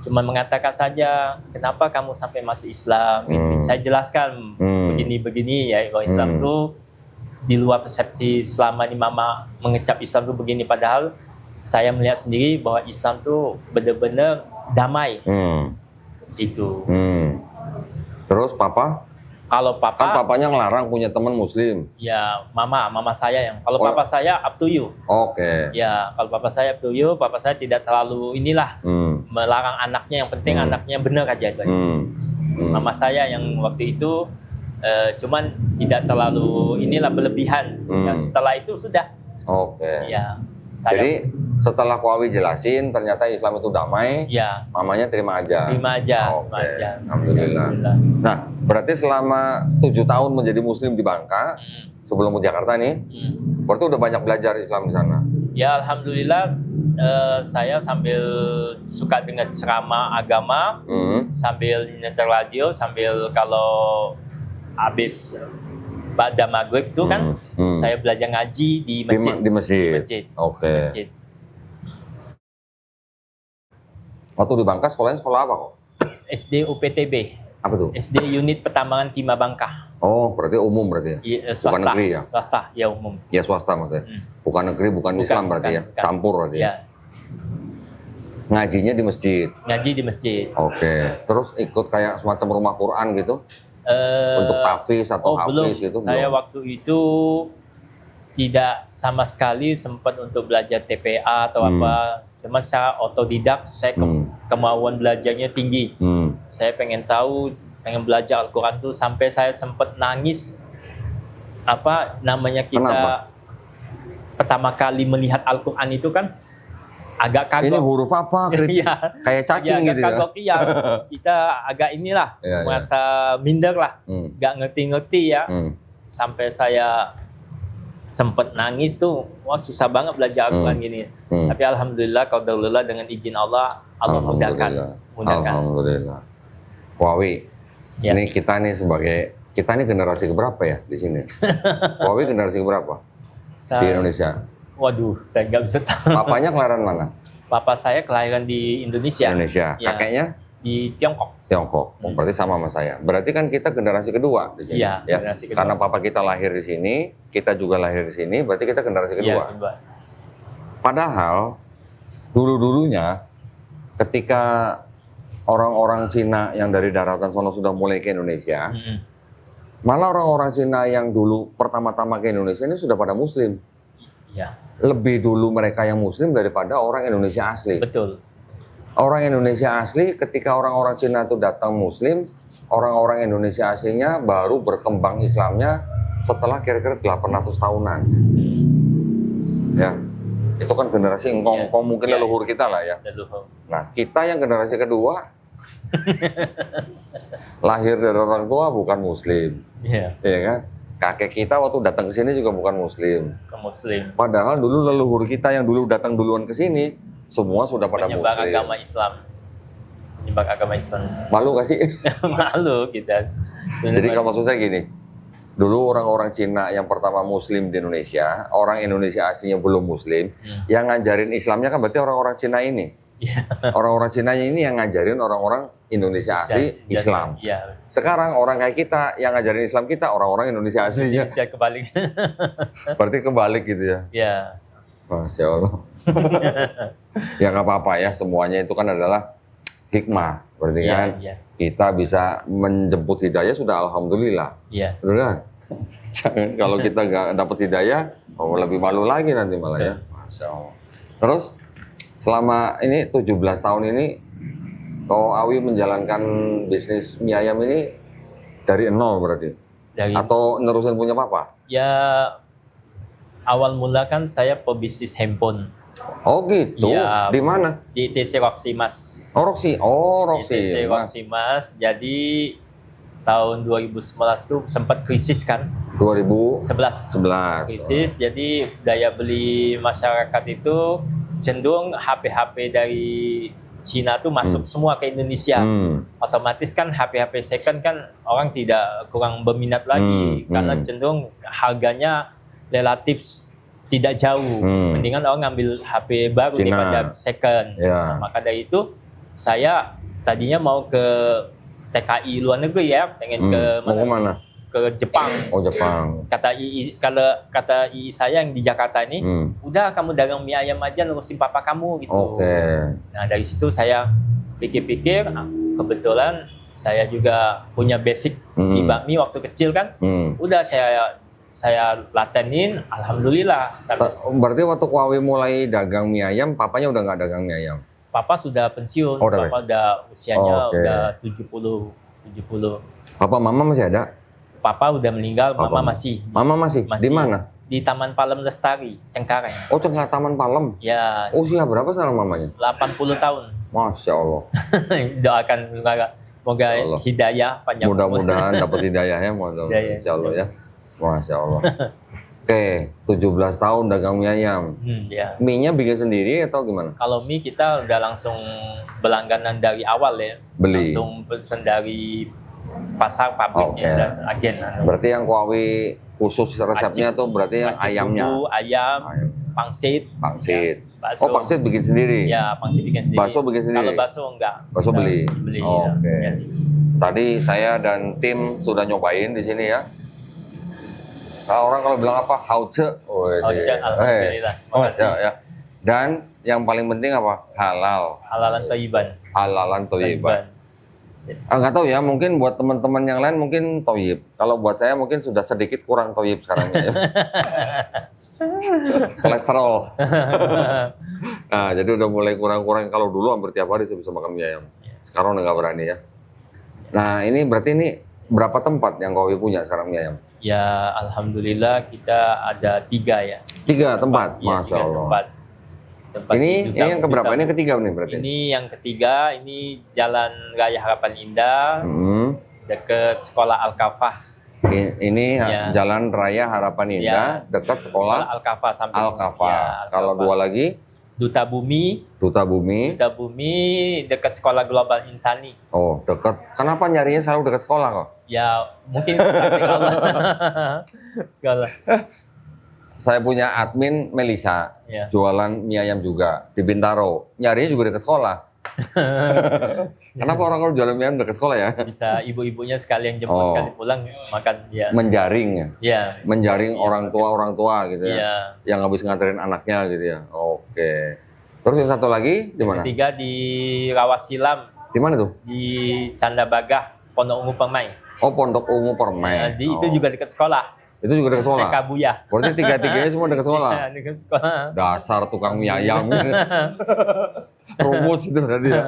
cuma mengatakan saja, kenapa kamu sampai masuk Islam? Gitu. Saya jelaskan begini-begini ya, kalau Islam itu di luar persepsi selama ini mama mengecap Islam itu begini, padahal saya melihat sendiri bahwa Islam tuh benar-benar damai itu. Terus papa? Kalau Kan papa, papanya ngelarang punya teman muslim. ya mama saya yang. Kalau Oh. papa saya up to you. Oke. Ya, kalau papa saya up to you, papa saya tidak terlalu inilah melarang anaknya. Yang penting anaknya benar aja itu. Mama saya yang waktu itu cuman tidak terlalu inilah berlebihan. Ya, setelah itu sudah. Oke. Ya, saya. Jadi setelah Kuawi jelasin ternyata Islam itu damai, Ya, mamanya terima aja. terima aja. Oke. Terima aja. Alhamdulillah. Nah, berarti selama 7 tahun menjadi muslim di Bangka, sebelum ke Jakarta nih, berarti udah banyak belajar Islam di sana. Ya, alhamdulillah saya sambil suka dengan ceramah agama, sambil nyetel radio, sambil kalau habis pada maghrib itu kan saya belajar ngaji di masjid. Di masjid. Di masjid. Oke. Masjid. Waktu di Bangka sekolahnya sekolah apa kok? SD UPTB, Apa tuh? SD Unit Pertambangan Timah Bangka. Oh, berarti umum berarti ya? Bukan Bukan swasta, negeri ya? swasta, ya umum. Ya swasta maksudnya. Bukan negeri, bukan Bukan, Islam berarti ya? bukan. Campur berarti ya? Ya, Ngajinya di masjid. ngaji di masjid. Oke. Terus ikut kayak semacam rumah Quran gitu? Untuk tahfiz atau belum. hafiz gitu? Saya belum? waktu itu tidak sama sekali sempat untuk belajar TPA atau apa. Cuman saya otodidak, saya kemauan belajarnya tinggi. Saya pengen tahu, pengen belajar Al-Quran tuh sampai saya sempat nangis. Apa namanya kita Kenapa? pertama kali melihat Al-Quran itu kan agak kagok. Ini huruf apa? Iya. Kayak cacing agak gitu ya? kagok, iya. Kita agak inilah, Iya, iya. merasa minder lah. Gak ngerti-ngerti ya. Sampai saya sempet nangis tuh, wah susah banget belajar Al-Quran gini. Tapi alhamdulillah, qadarullah dengan izin Allah, Allah mudahkan. Alhamdulillah. Wawi, Ya. ini kita nih ini generasi keberapa ya di sini? Wawi generasi keberapa di Indonesia? Waduh, saya nggak bisa tahu. Papanya kelahiran mana? Papa saya kelahiran di Indonesia. Indonesia. Ya. Kakeknya Di Tiongkok. Tiongkok. Oh, berarti sama saya. Berarti kan kita generasi kedua di sini. Iya, ya. generasi kedua. Karena papa kita lahir di sini, kita juga lahir di sini, berarti kita generasi kedua. Iya, kedua. Padahal dulu-dulunya ketika orang-orang Cina yang dari daratan sono sudah mulai ke Indonesia, malah orang-orang Cina yang dulu pertama-tama ke Indonesia ini sudah pada Muslim. Ya, Lebih dulu mereka yang Muslim daripada orang Indonesia asli. betul. Orang Indonesia asli ketika orang-orang Cina itu datang Muslim, orang-orang Indonesia aslinya baru berkembang Islamnya setelah kira-kira 800 tahunan. Ya, itu kan generasi engkong mungkin Ya, leluhur kita lah ya. Leluhur. Nah, kita yang generasi kedua lahir dari orang tua bukan Muslim, Iya, ya kan? Kakek kita waktu datang ke sini juga bukan Muslim. ke Muslim. Padahal dulu leluhur kita yang dulu datang duluan ke sini semua sudah pada Menyebar Muslim. agama Islam. Menyebar agama Islam. Malu gak sih? Malu kita. Jadi kalau maksud saya gini, dulu orang-orang Cina yang pertama Muslim di Indonesia, orang Indonesia aslinya belum Muslim, yang ngajarin Islamnya kan berarti orang-orang Cina ini. Orang-orang Cina ini yang ngajarin orang-orang Indonesia asli Islam. Iya. Sekarang orang kayak kita yang ngajarin Islam kita orang-orang Indonesia aslinya. Saya kebalik. Berarti kebalik gitu ya. Ya. Masya Allah. Ya nggak apa-apa ya, semuanya itu kan adalah hikmah. Berarti Iya, kan iya. kita bisa menjemput hidayah sudah alhamdulillah. Iya. Betul kan? Jangan kalau kita nggak dapat hidayah, lebih malu lagi nanti malah ya. Masya Allah. Terus selama ini 17 tahun ini, kau Awi menjalankan bisnis mie ayam ini dari nol berarti? Dari Atau nerusin punya papa? ya awal mula kan saya pebisnis handphone Oh gitu. Iya. Di mana? di ITC Roxy Mas. Oh Roxy. Oh Roxy. ITC Roxy Mas. Jadi tahun 2011 tuh sempat krisis kan? 2011. 11. Krisis. Jadi daya beli masyarakat itu cenderung HP-HP dari Cina tuh masuk semua ke Indonesia. Otomatis kan HP-HP second kan orang tidak kurang berminat lagi karena cenderung harganya relatif tidak jauh. Mendingan orang ngambil HP baru Cina. daripada second. Ya. Nah, maka dari itu saya tadinya mau ke TKI luar negeri ya, pengen ke Mau ke mana? ke Jepang. Oh, Jepang. Kata ii saya yang di Jakarta ini, udah kamu dagang mie ayam aja ngurusin papa kamu gitu. Oke. Nah dari situ saya pikir-pikir, kebetulan saya juga punya basic di bakmi waktu kecil kan. Udah saya latenin, alhamdulillah. Berarti waktu Ko Awi mulai dagang mie ayam, papanya udah nggak dagang mie ayam? Papa sudah pensiun, Oh, udah papa udah usianya Oke. udah 70. Papa mama masih ada? Papa udah meninggal, Papa mama masih. Mama masih? Di mana? Di Taman Palem Lestari, Cengkareng. Oh, Cengkareng Taman Palem. Ya, Usia berapa sekarang mamanya? 80 tahun. Masya Allah. Doakan semoga Ya Allah. hidayah panjang umur. Mudah-mudahan dapat hidayahnya, Hidayah. Insya Allah ya. Masya Allah. Oke, 17 tahun dagang mie ayam. Ya. Mie-nya bikin sendiri atau gimana? Kalau mie kita udah langsung berlangganan dari awal ya. Beli. Langsung pesen dari pasar pabriknya Oke. dan agen. Berarti yang Ko Awi khusus resepnya tuh berarti yang Acik ayamnya. bumbu, ayam, Ayam. pangsit. Pangsit. Ya, bakso. Oh, pangsit bikin sendiri? Ya, pangsit bikin sendiri. Bakso bikin sendiri? Kalau bakso enggak. Bakso beli? Beli. Oke. Ya. Tadi saya dan tim sudah nyobain di sini ya. Orang kalau bilang apa? Hauce. Hauce, alhamdulillah. Makasih. Ya. Dan yang paling penting apa? Halal. Halalan toyiban. Halalan toyiban. Nggak tahu ya, mungkin buat teman-teman yang lain mungkin toyib. Kalau buat saya mungkin sudah sedikit kurang toyib sekarang ya. Kolesterol. Nah, jadi udah mulai kurang-kurang. Kalau dulu hampir tiap hari saya bisa makan mie ayam. Sekarang udah nggak berani ya. Nah, ini berarti ini berapa tempat yang Ko Awi punya sekarang mie ayam? Ya, alhamdulillah kita ada 3 ya. 3 tempat, Ya, Masya 3 Allah. tempat. Ini yang keberapa? Ini ketiga nih berarti? Ini yang ketiga, ini Jalan Raya Harapan Indah, dekat Sekolah Al-Kafah. Ini Ya. Jalan Raya Harapan Indah, Ya, dekat sekolah Al-Kafah samping. Al-Kafah. Ya, Kalau Al-Kafah. 2 lagi, Duta Bumi, Duta Bumi. Duta Bumi dekat Sekolah Global Insani. Oh, dekat. Kenapa nyarinya selalu dekat sekolah kok? Ya, mungkin takdir Allah. Kalau Saya punya admin Melisa, Ya. jualan mie ayam juga di Bintaro. Nyarinya juga dekat sekolah. Kenapa orang kalau jualan mie ayam dekat sekolah ya? bisa ibu-ibunya sekalian jemput, Oh. sekali pulang makan ya. Menjaring ya? Ya. Menjaring orang tua gitu ya? Iya. Yang habis nganterin anaknya gitu ya? Oke. Terus yang satu lagi di mana? Ketiga di Rawasilam, Di mana tuh? di Candabagah, Pondok Ungu Permai. Oh, Pondok Ungu Permai. Itu juga dekat sekolah. Itu juga dekat sekolah? TK Buya. Berarti 3-3-nya semua dekat sekolah? Ya, dekat sekolah. Dasar tukang mie ayam. Rumus itu berarti ya?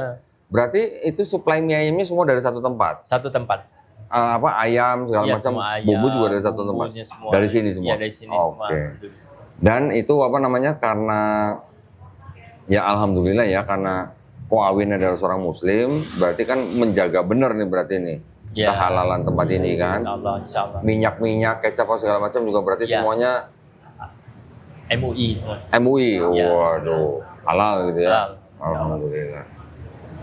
Berarti itu suplai mie ayamnya semua dari satu tempat? Satu tempat. Apa ayam segala Iya, macam, semua ayam, bumbu juga dari satu tempat? bumbunya semua. Dari sini semua? Iya, dari sini semua. Oke. Dan itu apa namanya, karena ya alhamdulillah ya, karena Ko Awi adalah seorang muslim, berarti kan menjaga benar nih berarti nih Ya. kehalalan tempat ini kan. Insya Allah. Minyak-minyak, kecap segala macam juga berarti Ya. semuanya MUI. MUI. Ya. Waduh, halal gitu ya. Halal. Alhamdulillah.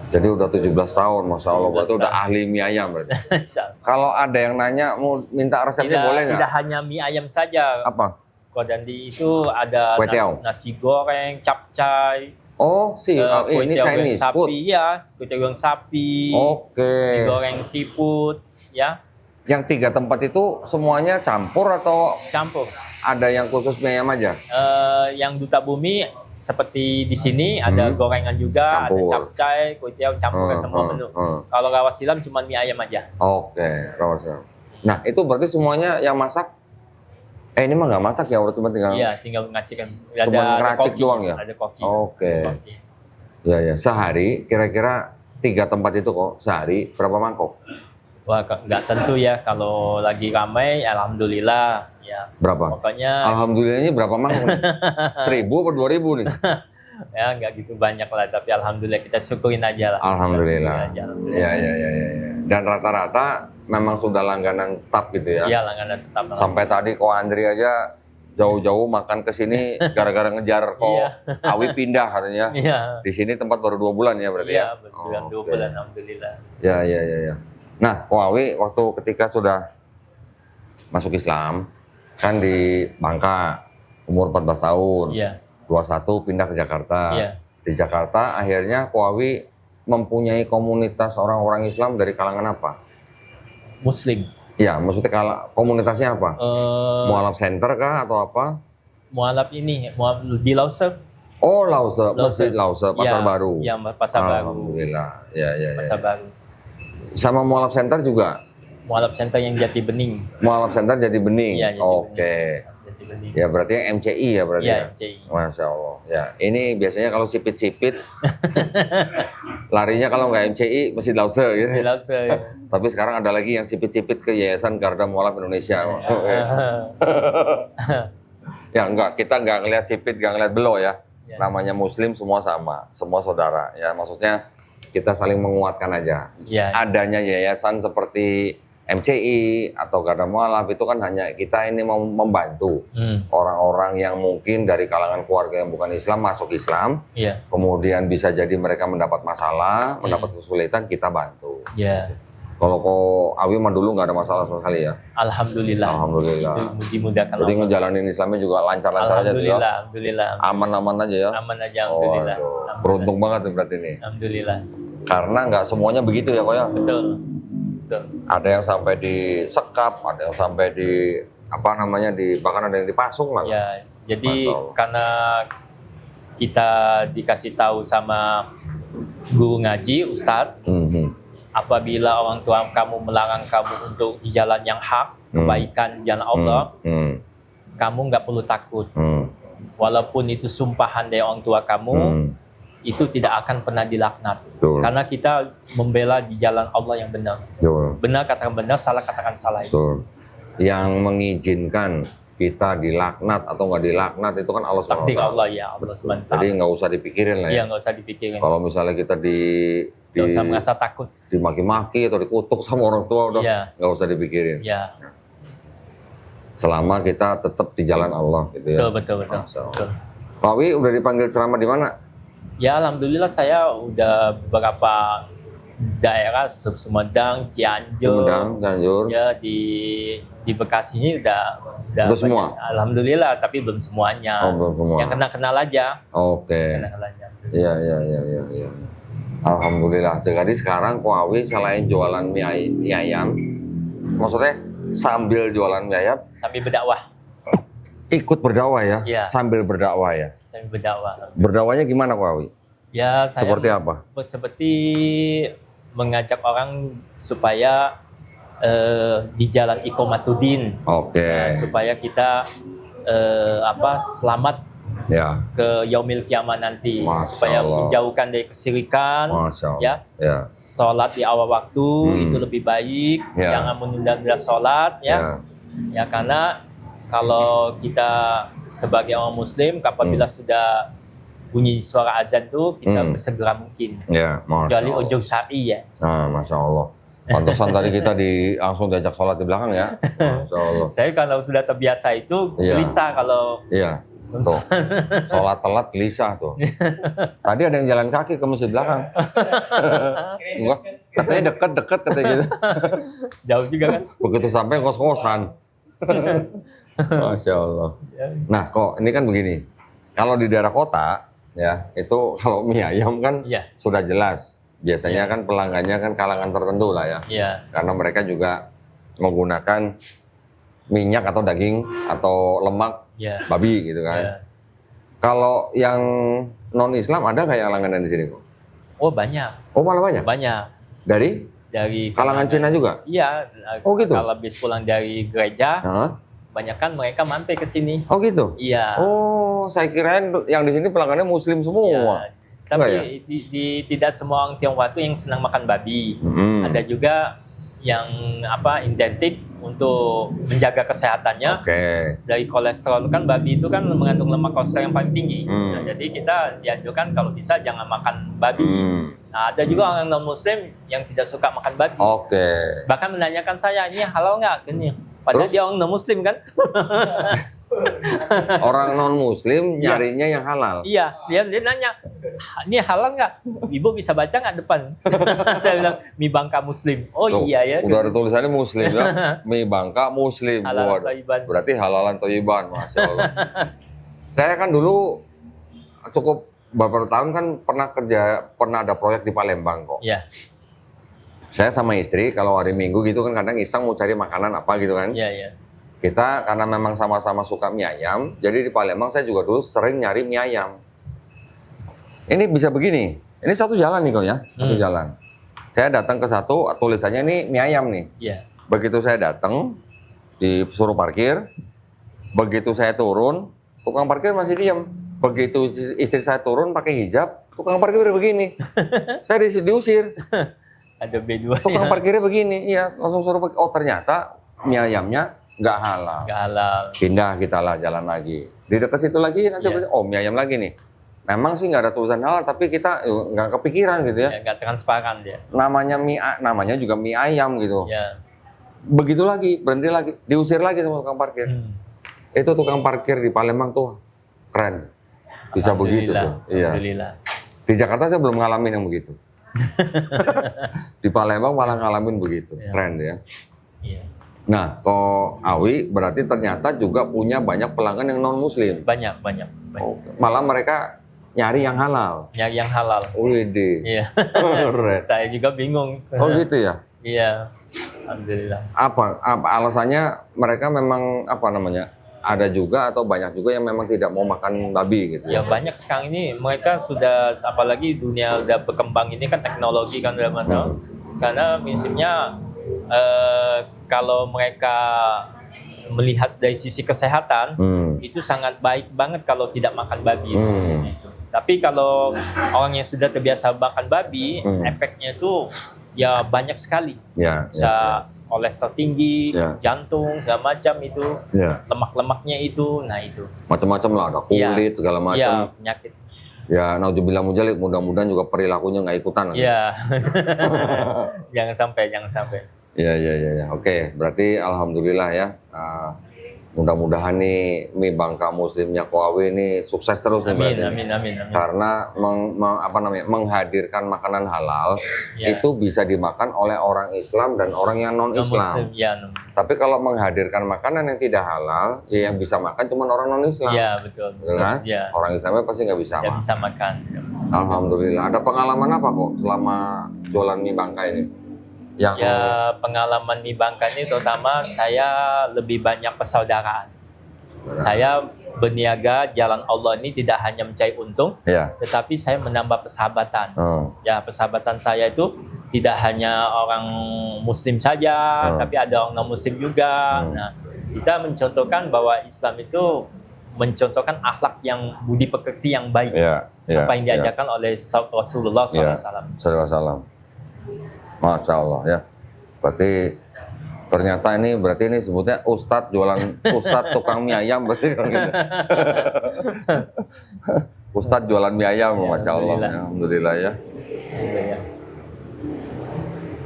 Jadi udah 17 tahun, Masya Allah, berarti 17 udah ahli mie ayam berarti. Insya Allah. Kalau ada yang nanya mau minta resepnya boleh nggak? Tidak hanya mie ayam saja. Apa? Kodandi itu ada Kue tiaw. nasi goreng, capcay, Oh, kue ini tiaw goreng Chinese sapi, food. Oh. ya, kue tiaw goreng sapi, Oke. mie goreng seafood, ya, Yang 3 tempat itu semuanya campur atau campur. ada yang khusus mie ayam aja? Yang Duta Bumi seperti di sini ada gorengan juga, Campur. ada capcay, kue tiaw campur semua menu. Kalau Rawasilam cuma mie ayam aja. Oke, rawon. Nah, itu berarti semuanya yang masak? Ini mah nggak masak ya, udah cuma tinggal. Iya, tinggal ngacik kan. Cuma ngeracik koki, doang ya? Ada koki. Oke. Ada koki. Ya. Sehari kira-kira 3 tempat itu kok sehari berapa mangkok? Wah, nggak tentu ya. Kalau lagi ramai, alhamdulillah. Ya. Berapa? Pokoknya Alhamdulillahnya berapa mangkok nih? 1.000 atau 2.000 nih? ya nggak gitu banyak lah. Tapi alhamdulillah kita syukurin aja lah. Alhamdulillah. Kita syukurin aja, alhamdulillah. Ya. Dan rata-rata memang sudah langganan tetap gitu ya? Iya, langganan tetap. Sampai tadi Ko Andri aja jauh-jauh makan ke sini gara-gara ngejar Ko Iya. Awi pindah katanya. Iya. Di sini tempat baru 2 bulan ya berarti Iya, ya? berbulan 2 Oke. bulan alhamdulillah. Ya. Nah, Ko Awi waktu ketika sudah masuk Islam kan di Bangka umur 14 tahun. Iya. 21 pindah ke Jakarta. Iya. Di Jakarta akhirnya Ko Awi mempunyai komunitas orang-orang Islam dari kalangan apa? Muslim. Ya, maksudnya kalau komunitasnya apa? Mualaf Center kah atau apa? Mualaf ini, mualaf di Lause. Oh, Lause, Masjid Lause, Pasar Ya, Baru. Ya, Pasar Baru. Alhamdulillah. Ya. Pasar Baru. Sama Mualaf Center juga? Mualaf Center yang Jati Bening. Mualaf Center Jati Bening. Iya, Jati Oke. Jati Bening. Ya berarti MCI ya berarti Iya, ya? MCI. Masya Allah. Ya, ini biasanya kalau sipit-sipit larinya kalau nggak MCI Masjid Lause gitu. Di Lause. Tapi sekarang ada lagi yang sipit-sipit ke Yayasan Garda Mualaf Indonesia. Ya enggak, kita nggak ngelihat sipit, nggak ngelihat belo ya. Ya. Namanya Muslim semua sama, semua saudara. Ya maksudnya kita saling menguatkan aja. Iya. Adanya yayasan seperti MCI atau Garda Mualaf itu kan hanya kita ini mau membantu orang-orang yang mungkin dari kalangan keluarga yang bukan Islam masuk Islam, Iya. kemudian bisa jadi mereka mendapat masalah, mendapat kesulitan, kita bantu. Iya. Kalau kok Awi mah dulu nggak ada masalah sama sekali ya. Alhamdulillah. Alhamdulillah. Itu dimudahkan Jadi Allah. ngejalanin Islamnya juga lancar-lancar aja tuh ya. Alhamdulillah. Aman-aman aja ya. Aman aja, alhamdulillah. Waduh, Alhamdulillah. beruntung banget tuh berarti ini. Alhamdulillah. Karena nggak semuanya begitu ya kok ya. Betul. Betul. Ada yang sampai disekap, ada yang sampai di apa namanya bahkan ada yang dipasung lah. Ya, jadi Masya Allah. karena kita dikasih tahu sama guru ngaji, ustadz, apabila orang tua kamu melarang kamu untuk di jalan yang hak, kebaikan jalan Allah, kamu nggak perlu takut. Walaupun itu sumpahan dari orang tua kamu, itu tidak akan pernah dilaknat. Betul. Karena kita membela di jalan Allah yang benar. Betul. Benar katakan benar, salah katakan salah itu. Betul. Yang mengizinkan kita dilaknat atau nggak dilaknat itu kan Allah SWT. Takdir Allah ya, Allah SWT. Jadi nggak usah dipikirin lah Iya, ya. nggak usah dipikirin. Kalau misalnya kita Nggak usah merasa takut. dimaki-maki atau dikutuk sama orang tua udah Iya. nggak usah dipikirin. Ya, Selama kita tetap di jalan Allah gitu ya. betul. Masya Allah. Betul. Pak Wi udah dipanggil ceramah di mana? Ya, alhamdulillah saya udah beberapa daerah seperti Sumedang, Cianjur, Sumedang, Cianjur. ya di Bekasi ini udah Udah semua? banyak. Alhamdulillah, tapi belum semuanya. Oh, belum semua. Yang kenal aja. Oke. Kenal aja. Iya. Alhamdulillah. Jadi sekarang Ko Awi selain jualan mie ayam, maksudnya sambil jualan mie ayam, Sambil berdakwah. ikut berdakwah ya? Iya. Sambil berdakwah ya? Sambil berdakwah. Berdakwahnya gimana Ko Awi? Ya, saya Seperti apa? Seperti mengajak orang supaya di jalan Iqomatuddin. Oke. Supaya kita selamat Ya. ke yaumil kiamah nanti. Masya Supaya Allah. menjauhkan dari kesyirikan. Masya Allah. Ya. Ya. Sholat di awal waktu itu lebih baik. Ya. Jangan menunda-nunda sholat ya. Ya, karena kalau kita sebagai orang muslim apabila sudah bunyi suara azan tuh kita segera mungkin. Ya. Masya Kecuali Allah. ujung syar'i ya. Nah, Masya Allah. Pantesan tadi kita langsung diajak sholat di belakang ya. Masya Allah. Saya kalau sudah terbiasa itu Iya. gelisah kalau Iya. Tuh. Sholat telat gelisah tuh. Tadi ada yang jalan kaki ke masjid belakang. Enggak. Katanya deket katanya gitu. jauh juga kan. Begitu sampai kos-kosan. Masya Allah. Nah kok ini kan begini. Kalau di daerah kota ya itu kalau mie ayam kan Iya. sudah jelas. Biasanya kan pelanggannya kan kalangan tertentu lah ya. Iya. Karena mereka juga menggunakan minyak atau daging atau lemak Iya. babi gitu kan. Iya. Kalau yang non Islam ada nggak yang langganan di sini kok? Oh, banyak. Oh malah banyak. Banyak. Dari Dari kalangan Cina juga? Iya. Oh, gitu? Kalau habis pulang dari gereja, Hah? banyak kan mereka mampir ke sini. Oh gitu. Iya. Oh saya kirain yang di sini pelanggannya Muslim semua. Iya. Tapi Enggak ya? tidak semua orang Tionghoa itu yang senang makan babi. Ada juga yang identik untuk menjaga kesehatannya. Oke. Dari kolesterol kan babi itu kan mengandung lemak kolesterol yang paling tinggi. Nah, jadi kita dianjurkan kalau bisa jangan makan babi. Nah, ada juga orang non muslim yang tidak suka makan babi. Oke. Bahkan menanyakan saya, ini halal nggak? Ini. Padahal dia orang non muslim kan? Orang non Muslim nyarinya yang halal. Iya, dia nanya, ini halal nggak? Ibu bisa baca nggak depan? Saya bilang, mie Bangka Muslim. Oh Tuh, iya ya. Udah ada tulisannya Muslim ya. Mie Bangka Muslim. Halalan Waduh. thayyiban. Berarti halalan thayyiban, Masya Allah. Saya kan dulu cukup beberapa tahun kan pernah ada proyek di Palembang kok. Iya. Saya sama istri kalau hari Minggu gitu kan kadang iseng mau cari makanan apa gitu kan. Iya, iya. Kita karena memang sama-sama suka mie ayam, jadi di Palembang saya juga dulu sering nyari mie ayam. Ini bisa begini, ini satu jalan nih kok ya, satu jalan. Saya datang ke satu, tulisannya ini mie ayam nih. Iya. Begitu saya datang, disuruh parkir, begitu saya turun, tukang parkir masih diam. Begitu istri saya turun pakai hijab, tukang parkir udah begini. Saya diusir. Ada B2. Tukang parkirnya begini, iya langsung suruh pergi. Oh ternyata mie ayamnya nggak halal. Nggak halal. Pindah kita lah jalan lagi. Di dekat situ lagi nanti oh mie ayam lagi nih. Memang sih nggak ada tulisan halal, tapi kita nggak kepikiran gitu ya. Ya, nggak transparan dia. Namanya juga mie ayam gitu. Ya. Begitu lagi, berhenti lagi, diusir lagi sama tukang parkir. Itu tukang parkir di Palembang tuh keren. Bisa begitu tuh. Iya. Alhamdulillah. Di Jakarta saya belum ngalamin yang begitu. Di Palembang malah ngalamin begitu. Keren ya. Iya. Nah, kok Awi berarti ternyata juga punya banyak pelanggan yang non muslim. Banyak. Oh, malah mereka nyari yang halal. Nyari yang halal. Wede. Iya. Keren. Saya juga bingung. Oh gitu ya. Iya. Alhamdulillah. Apa alasannya mereka memang apa namanya? Ada juga atau banyak juga yang memang tidak mau makan babi gitu Ya banyak sekarang ini mereka sudah, apalagi dunia udah berkembang ini kan teknologi kan udah mantap. Karena prinsipnya kalau mereka melihat dari sisi kesehatan itu sangat baik banget kalau tidak makan babi. Gitu. Tapi kalau orang yang sudah terbiasa makan babi, efeknya itu ya banyak sekali. Bisa kolesterol tinggi, jantung, segala macam itu, lemak-lemaknya itu, nah itu. Macam-macam lah, ada kulit, segala macam. Iya, penyakit. Ya, naudzubillah mujalik, mudah-mudahan juga perilakunya nggak ikutan. Iya. Jangan sampai. Ya. Oke, berarti alhamdulillah ya. Mudah-mudahan nih mie Bangka Muslimnya Koawi ini sukses terus nih berarti. Amin. Karena menghadirkan makanan halal itu bisa dimakan oleh orang Islam dan orang yang non-Islam. Tapi kalau menghadirkan makanan yang tidak halal, ya yang bisa makan cuma orang non-Islam. Iya, betul. Kan? Ya. Orang Islamnya pasti nggak bisa makan. Bisa makan. Alhamdulillah. Ada pengalaman apa kok selama jualan mie Bangka ini? Pengalaman mie Bangka ini terutama saya lebih banyak persaudaraan. Saya berniaga jalan Allah ini tidak hanya mencari untung, tetapi saya menambah persahabatan. Ya, persahabatan saya itu tidak hanya orang Muslim saja, tapi ada orang non-Muslim juga. Nah, kita mencontohkan bahwa Islam itu mencontohkan akhlak yang budi pekerti yang baik, apa yang diajarkan oleh Rasulullah SAW. Masya Allah ya. Berarti ternyata ini sebutnya Ustadz tukang mie ayam berarti kan gitu. Ustadz jualan mie ayam, Masya Allah. Alhamdulillah ya.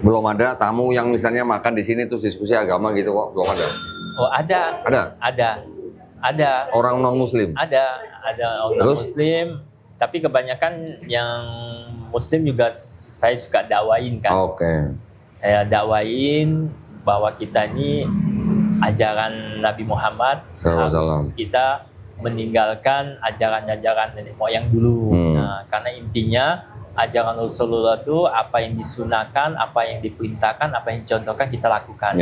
Belum ada tamu yang misalnya makan di sini terus diskusi agama gitu kok, belum ada. Oh ada. Orang non Muslim. Ada orang non Muslim, tapi kebanyakan yang Muslim juga saya suka dakwain kan. Saya dakwain bahwa kita ini ajaran Nabi Muhammad harus kita meninggalkan ajaran-ajaran nenek moyang dulu. Nah, karena intinya ajaran Rasulullah itu apa yang disunahkan, apa yang diperintahkan, apa yang dicontohkan kita lakukan.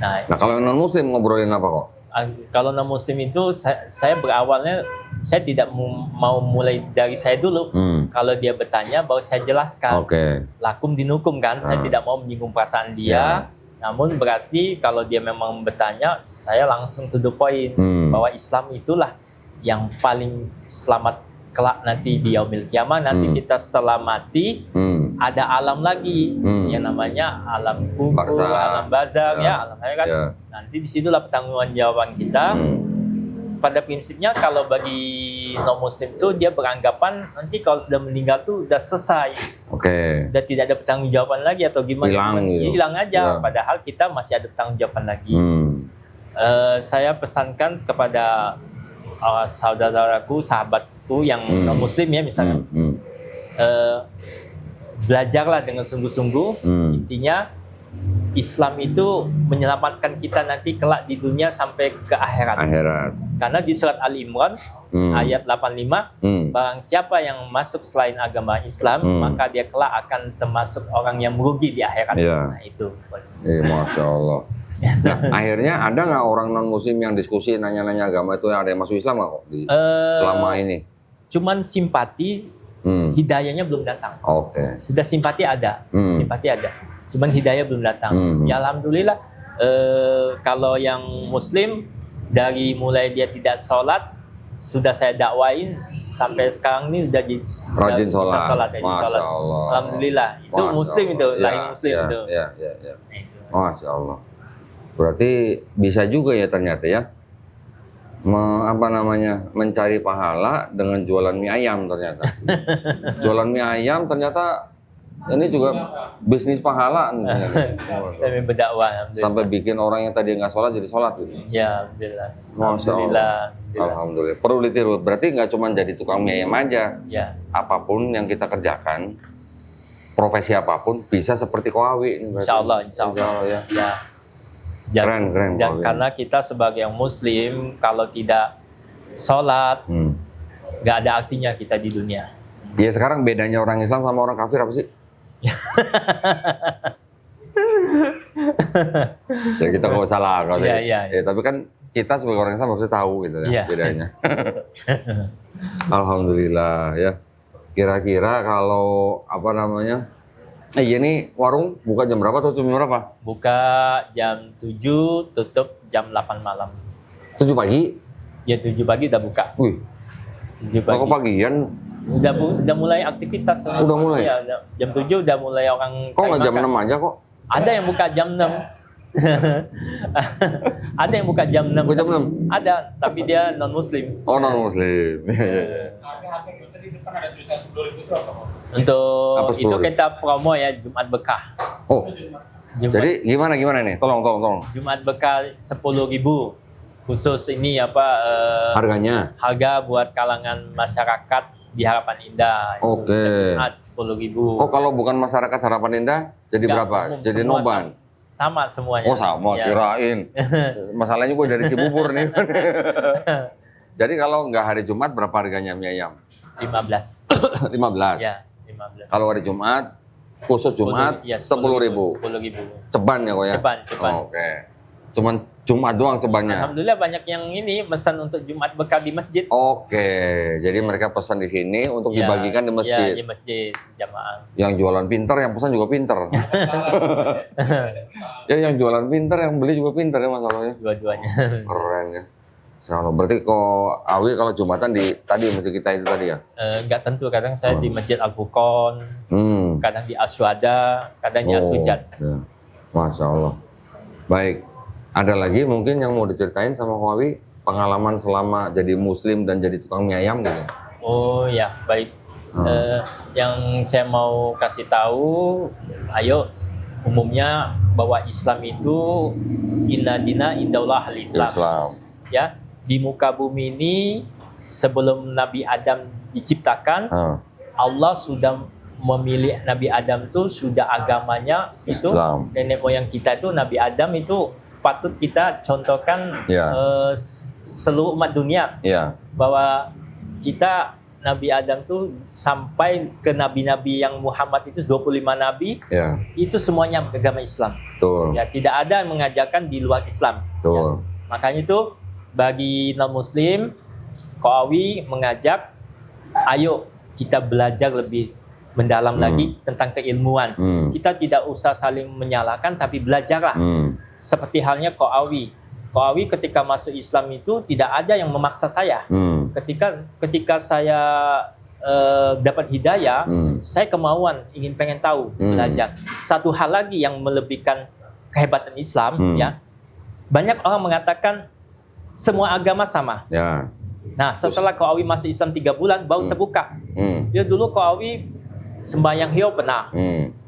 Nah kalau non Muslim ngobrolin apa kok? Kalau non Muslim itu saya berawalnya saya tidak mau mulai dari saya dulu. Kalau dia bertanya baru saya jelaskan. Lakum dinukum kan, saya tidak mau menyinggung perasaan dia. Namun berarti kalau dia memang bertanya, saya langsung to the point bahwa Islam itulah yang paling selamat kelak nanti di yaumil kiamah. Nanti kita setelah mati ada alam lagi yang namanya alam kubur, alam barzakh, alam akhirat. Nanti disitulah pertanggungjawaban kita. Pada prinsipnya kalau bagi non Muslim itu dia beranggapan nanti kalau sudah meninggal tuh udah selesai, sudah tidak ada pertanggungjawaban lagi atau gimana, hilang aja. Padahal kita masih ada pertanggungjawaban lagi. Saya pesankan kepada saudara-saudaraku, sahabatku yang non Muslim ya misalnya, belajarlah dengan sungguh-sungguh. Intinya Islam itu menyelamatkan kita nanti kelak di dunia sampai ke akhirat. Karena di surat Ali Imran ayat 85, barang siapa yang masuk selain agama Islam, maka dia kelak akan termasuk orang yang merugi di akhirat. Nah, itu. Masya Allah. Nah, akhirnya ada nggak orang non Muslim yang diskusi nanya-nanya agama itu ada yang masuk Islam nggak kok selama ini? Cuman simpati, hidayahnya belum datang. Sudah simpati ada, cuman hidayah belum datang. Ya alhamdulillah, kalau yang Muslim dari mulai dia tidak sholat sudah saya dakwain sampai sekarang ini udah rajin sholat. Masya Allah. Alhamdulillah, itu Masya Muslim Allah. Itu lahir Muslim itu. Masya Allah. Berarti bisa juga ya ternyata ya. Mencari pahala dengan jualan mie ayam ternyata. Jualan mie ayam ternyata ini juga bisnis pahala. Sampai berdakwah. Sampai bikin orang yang tadi nggak sholat jadi sholat gitu. Ya, alhamdulillah. Masya Allah. Alhamdulillah. Perlu ditiru. Berarti nggak cuma jadi tukang mie ayam aja. Ya. Apapun yang kita kerjakan, profesi apapun bisa seperti Koawi. Insya Allah, insya Allah. Ya. Keren. Dan karena kita sebagai Muslim, kalau tidak sholat, nggak ada artinya kita di dunia. Ya sekarang bedanya orang Islam sama orang kafir apa sih? Ya kita nggak salah kalau ya, tapi kan kita sebagai orang Islam harus tahu gitu ya bedanya. Alhamdulillah ya. Kira-kira kalau ini warung buka jam berapa atau jam berapa? Buka jam 7, tutup jam 8 malam. 7 pagi? Ya 7 pagi udah buka. 7 pagi. Pagian? Udah mulai aktivitas. Udah mulai? Ya, jam 7 udah mulai orang. Kok nggak jam 6 aja kok? Ada yang buka jam 6. Ada yang buka jam 6. Jam 6? Ada, tapi dia non Muslim. Oh, non Muslim. Untuk itu kita promo ya Jumat Berkah. Oh. Jadi gimana nih? Tolong. Jumat Berkah 10.000. Khusus ini harganya? Harga buat kalangan masyarakat di Harapan Indah. Jumat 10.000. Oh, kalau bukan masyarakat Harapan Indah jadi berapa? Jadi noban. Sama semuanya. Oh, sama kirain. Masalahnya gue dari Cibubur nih. Jadi kalau nggak hari Jumat berapa harganya mie ayam? 15. 15. Ya, 15. Kalau hari Jumat, khusus Jumat 10.000. 10.000. Ceban ya kok ya? Ceban. Oke. Cuman Jumat doang cebannya. Alhamdulillah banyak yang ini pesan untuk Jumat Berkah di masjid. Oke. Jadi mereka pesan di sini untuk dibagikan di masjid. Iya, di masjid jamaah. Yang jualan pinter, yang pesan juga pinter. Ya, yang jualan pinter, yang beli juga pinter ya masalahnya. Dua-duanya. Keren ya. Berarti kalau Jumatan di tadi masjid kita itu tadi ya? Enggak tentu, kadang saya di Masjid Al-Furqon, kadang di Aswada, kadang di Asujad. Ya. Masya Allah. Baik, ada lagi mungkin yang mau diceritain sama Koawi pengalaman selama jadi Muslim dan jadi tukang mie ayam gitu? Oh ya, baik. Yang saya mau kasih tahu, ayo umumnya bahwa Islam itu inna dina indallah al-Islam. Ya. Di muka bumi ini sebelum Nabi Adam diciptakan, Allah sudah memilih Nabi Adam itu sudah agamanya itu Islam. Nenek moyang kita itu Nabi Adam itu patut kita contohkan seluruh umat dunia bahwa kita Nabi Adam tuh sampai ke nabi-nabi yang Muhammad itu 25 nabi itu semuanya agama Islam. Ya, tidak ada yang mengajarkan di luar Islam. Ya. Makanya itu bagi non-Muslim, Koawi mengajak, ayo kita belajar lebih mendalam lagi tentang keilmuan. Kita tidak usah saling menyalahkan, tapi belajarlah. Seperti halnya Koawi. Koawi ketika masuk Islam itu tidak ada yang memaksa saya. Ketika saya dapat hidayah, saya kemauan, pengen tahu, belajar. Satu hal lagi yang melebihkan kehebatan Islam, ya, banyak orang mengatakan semua agama sama. Ya. Nah, setelah Koawi masuk Islam 3 bulan, baru terbuka. Ya, dulu Koawi sembahyang hiu pernah.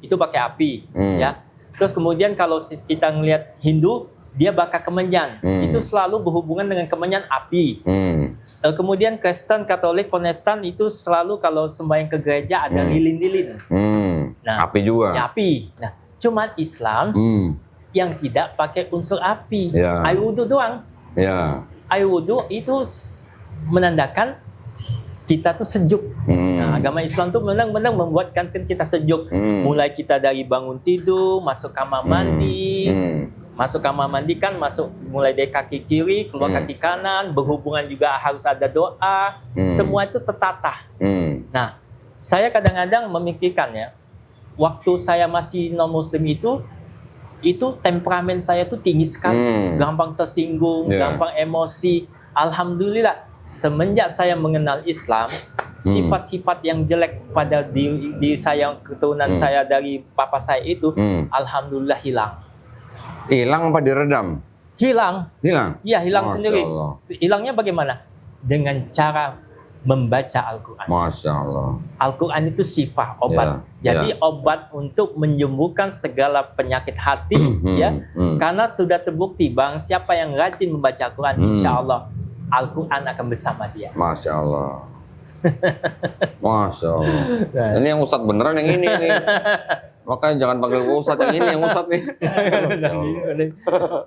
Itu pakai api. Ya. Terus kemudian kalau kita ngelihat Hindu, dia bakar kemenyan. Itu selalu berhubungan dengan kemenyan api. Kemudian Kristen, Katolik, Protestan itu selalu kalau sembahyang ke gereja ada lilin-lilin. Nah, api juga. Ya, api. Nah, cuma Islam yang tidak pakai unsur api. Ya. Air wudhu doang. Ya. Air wudhu itu menandakan kita tuh sejuk. Nah, agama Islam tuh benar-benar membuatkan kita sejuk. Mulai kita dari bangun tidur, masuk kamar mandi, masuk kamar mandi kan mulai dari kaki kiri keluar kaki kanan, berhubungan juga harus ada doa. Semua itu tertata. Nah, saya kadang-kadang memikirkan ya, waktu saya masih non muslim itu temperamen saya tuh tinggi sekali, gampang tersinggung, gampang emosi. Alhamdulillah, semenjak saya mengenal Islam, sifat-sifat yang jelek pada diri saya, keturunan saya dari papa saya itu, alhamdulillah hilang. Hilang apa diredam? Hilang. Hilang? Iya, hilang Masya sendiri. Allah. Hilangnya bagaimana? Dengan cara membaca Al-Quran. Masya Allah. Al-Quran itu sifah, obat. Jadi obat untuk menyembuhkan segala penyakit hati, ya. Karena sudah terbukti, bang, siapa yang rajin membaca Al-Quran, insya Allah Al-Quran akan bersama dia. Masya Allah. Masya Allah. Ini yang Ustadz beneran yang ini nih. Makanya jangan panggil gue Ustadz, yang ini yang Ustadz nih.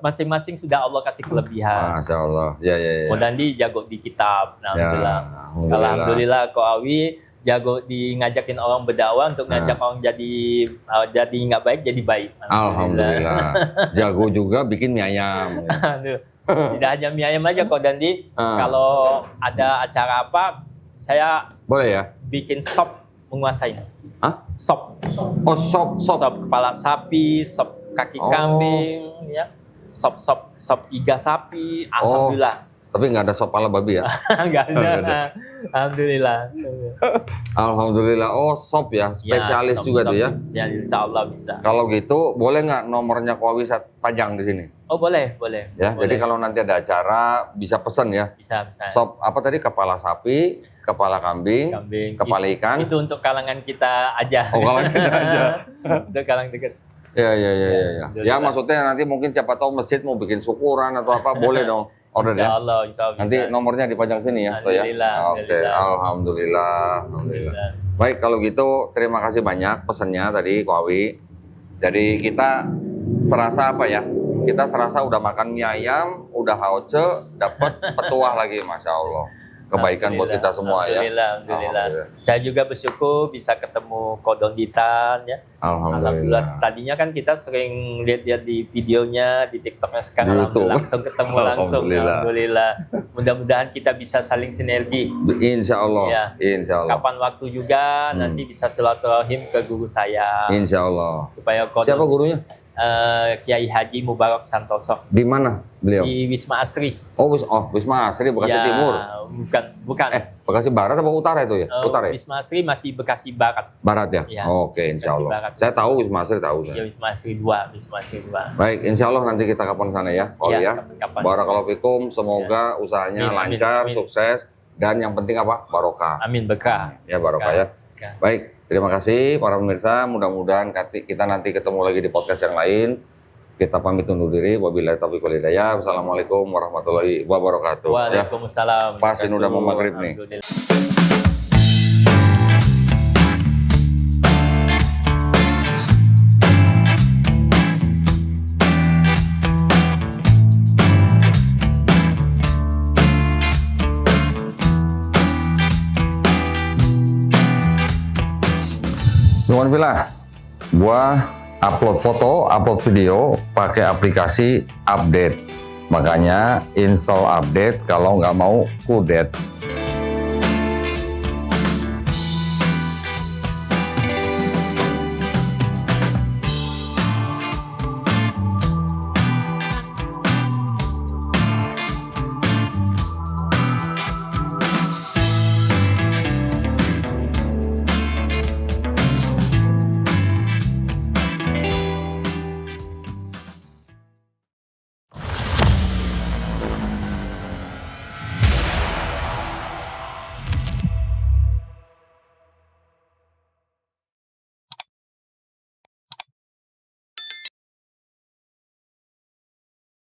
Masing-masing sudah Allah kasih kelebihan. Masya Allah. Ya. Ko Dandi jago di kitab, alhamdulillah. Alhamdulillah Ko Awi jago di ngajakin orang berdakwah untuk ngajak orang jadi nggak baik jadi baik. Alhamdulillah. Jago juga bikin mie ayam. Tidak hanya mie ayam aja Ko Dandi. Kalau ada acara apa, saya Boleh ya? bikin sop menguasai. Hah? Sop. Oh, sop. Sop kepala sapi, sop kaki kambing, ya. Sop iga sapi. Alhamdulillah. Tapi nggak ada sop ala babi ya? Nggak ada. Alhamdulillah. Alhamdulillah. Oh, sop ya, spesialis sop, juga tuh ya. Insya Allah bisa. Kalau gitu, boleh nggak nomornya Ko Awi pajang di sini? Oh boleh. Ya, Boleh. jadi kalau nanti ada acara bisa pesen ya. Bisa. Sop apa tadi? Kepala sapi, kepala kambing, kepala ikan. Itu untuk kalangan kita aja. Oh, kalangan kita aja. Untuk kalangan dekat. Ya. Ya, maksudnya nanti mungkin siapa tahu masjid mau bikin syukuran atau apa, boleh dong order ya. Insya Allah bisa. Nanti nomornya dipajang sini ya, Toh ya. Oke, alhamdulillah. Baik, kalau gitu terima kasih banyak pesannya tadi Ko Awi. Jadi kita serasa apa ya? Kita serasa udah makan mie ayam, udah haoce, dapat petuah lagi, Masya Allah. Kebaikan buat kita semua ya. Alhamdulillah. Saya juga bersyukur bisa ketemu Ko Donditan ya. Alhamdulillah. Tadinya kan kita sering lihat-lihat di videonya, di TikToknya, sekarang YouTube. langsung ketemu langsung. Alhamdulillah. Mudah-mudahan kita bisa saling sinergi. Insya Allah. Ya. Insya Allah. Kapan waktu juga nanti bisa silaturahim ke guru saya. Insya Allah. Supaya Siapa gurunya? Kiai Haji Mubarak Santoso. Di mana beliau? Di Wisma Asri. Oh, Wisma Asri, Bekasi Ya, Timur. Bukan. Bekasi Barat apa Utara itu ya? Utara ya? Wisma Asri masih Bekasi Barat. Barat ya? Ya. Oke, Insya Bekasi Allah. Barat. Saya tahu Wisma Asri, tahu Ya, saya. Wisma Asri 2. Wisma Asri 2. Baik, Insya Allah nanti kita kapan sana ya, Ko Awi ya. Kapan-kapan. Barakallahu fikum, semoga usahanya Amin, lancar, amin. sukses, dan yang penting apa? Barokah. Amin, berkah. Ya, barokah ya. Berkah. Baik, terima kasih para pemirsa. Mudah-mudahan kita nanti ketemu lagi di podcast yang lain. Kita pamit undur diri. Wabillahi taufiq wal hidayah. Wassalamualaikum warahmatullahi wabarakatuh. Ya. Waalaikumsalam. Pas ini udah mau maghrib nih. Alhamdulillah. Nuhun pilah. Gua upload foto, upload video pakai aplikasi Update. Makanya install Update kalau nggak mau kudet.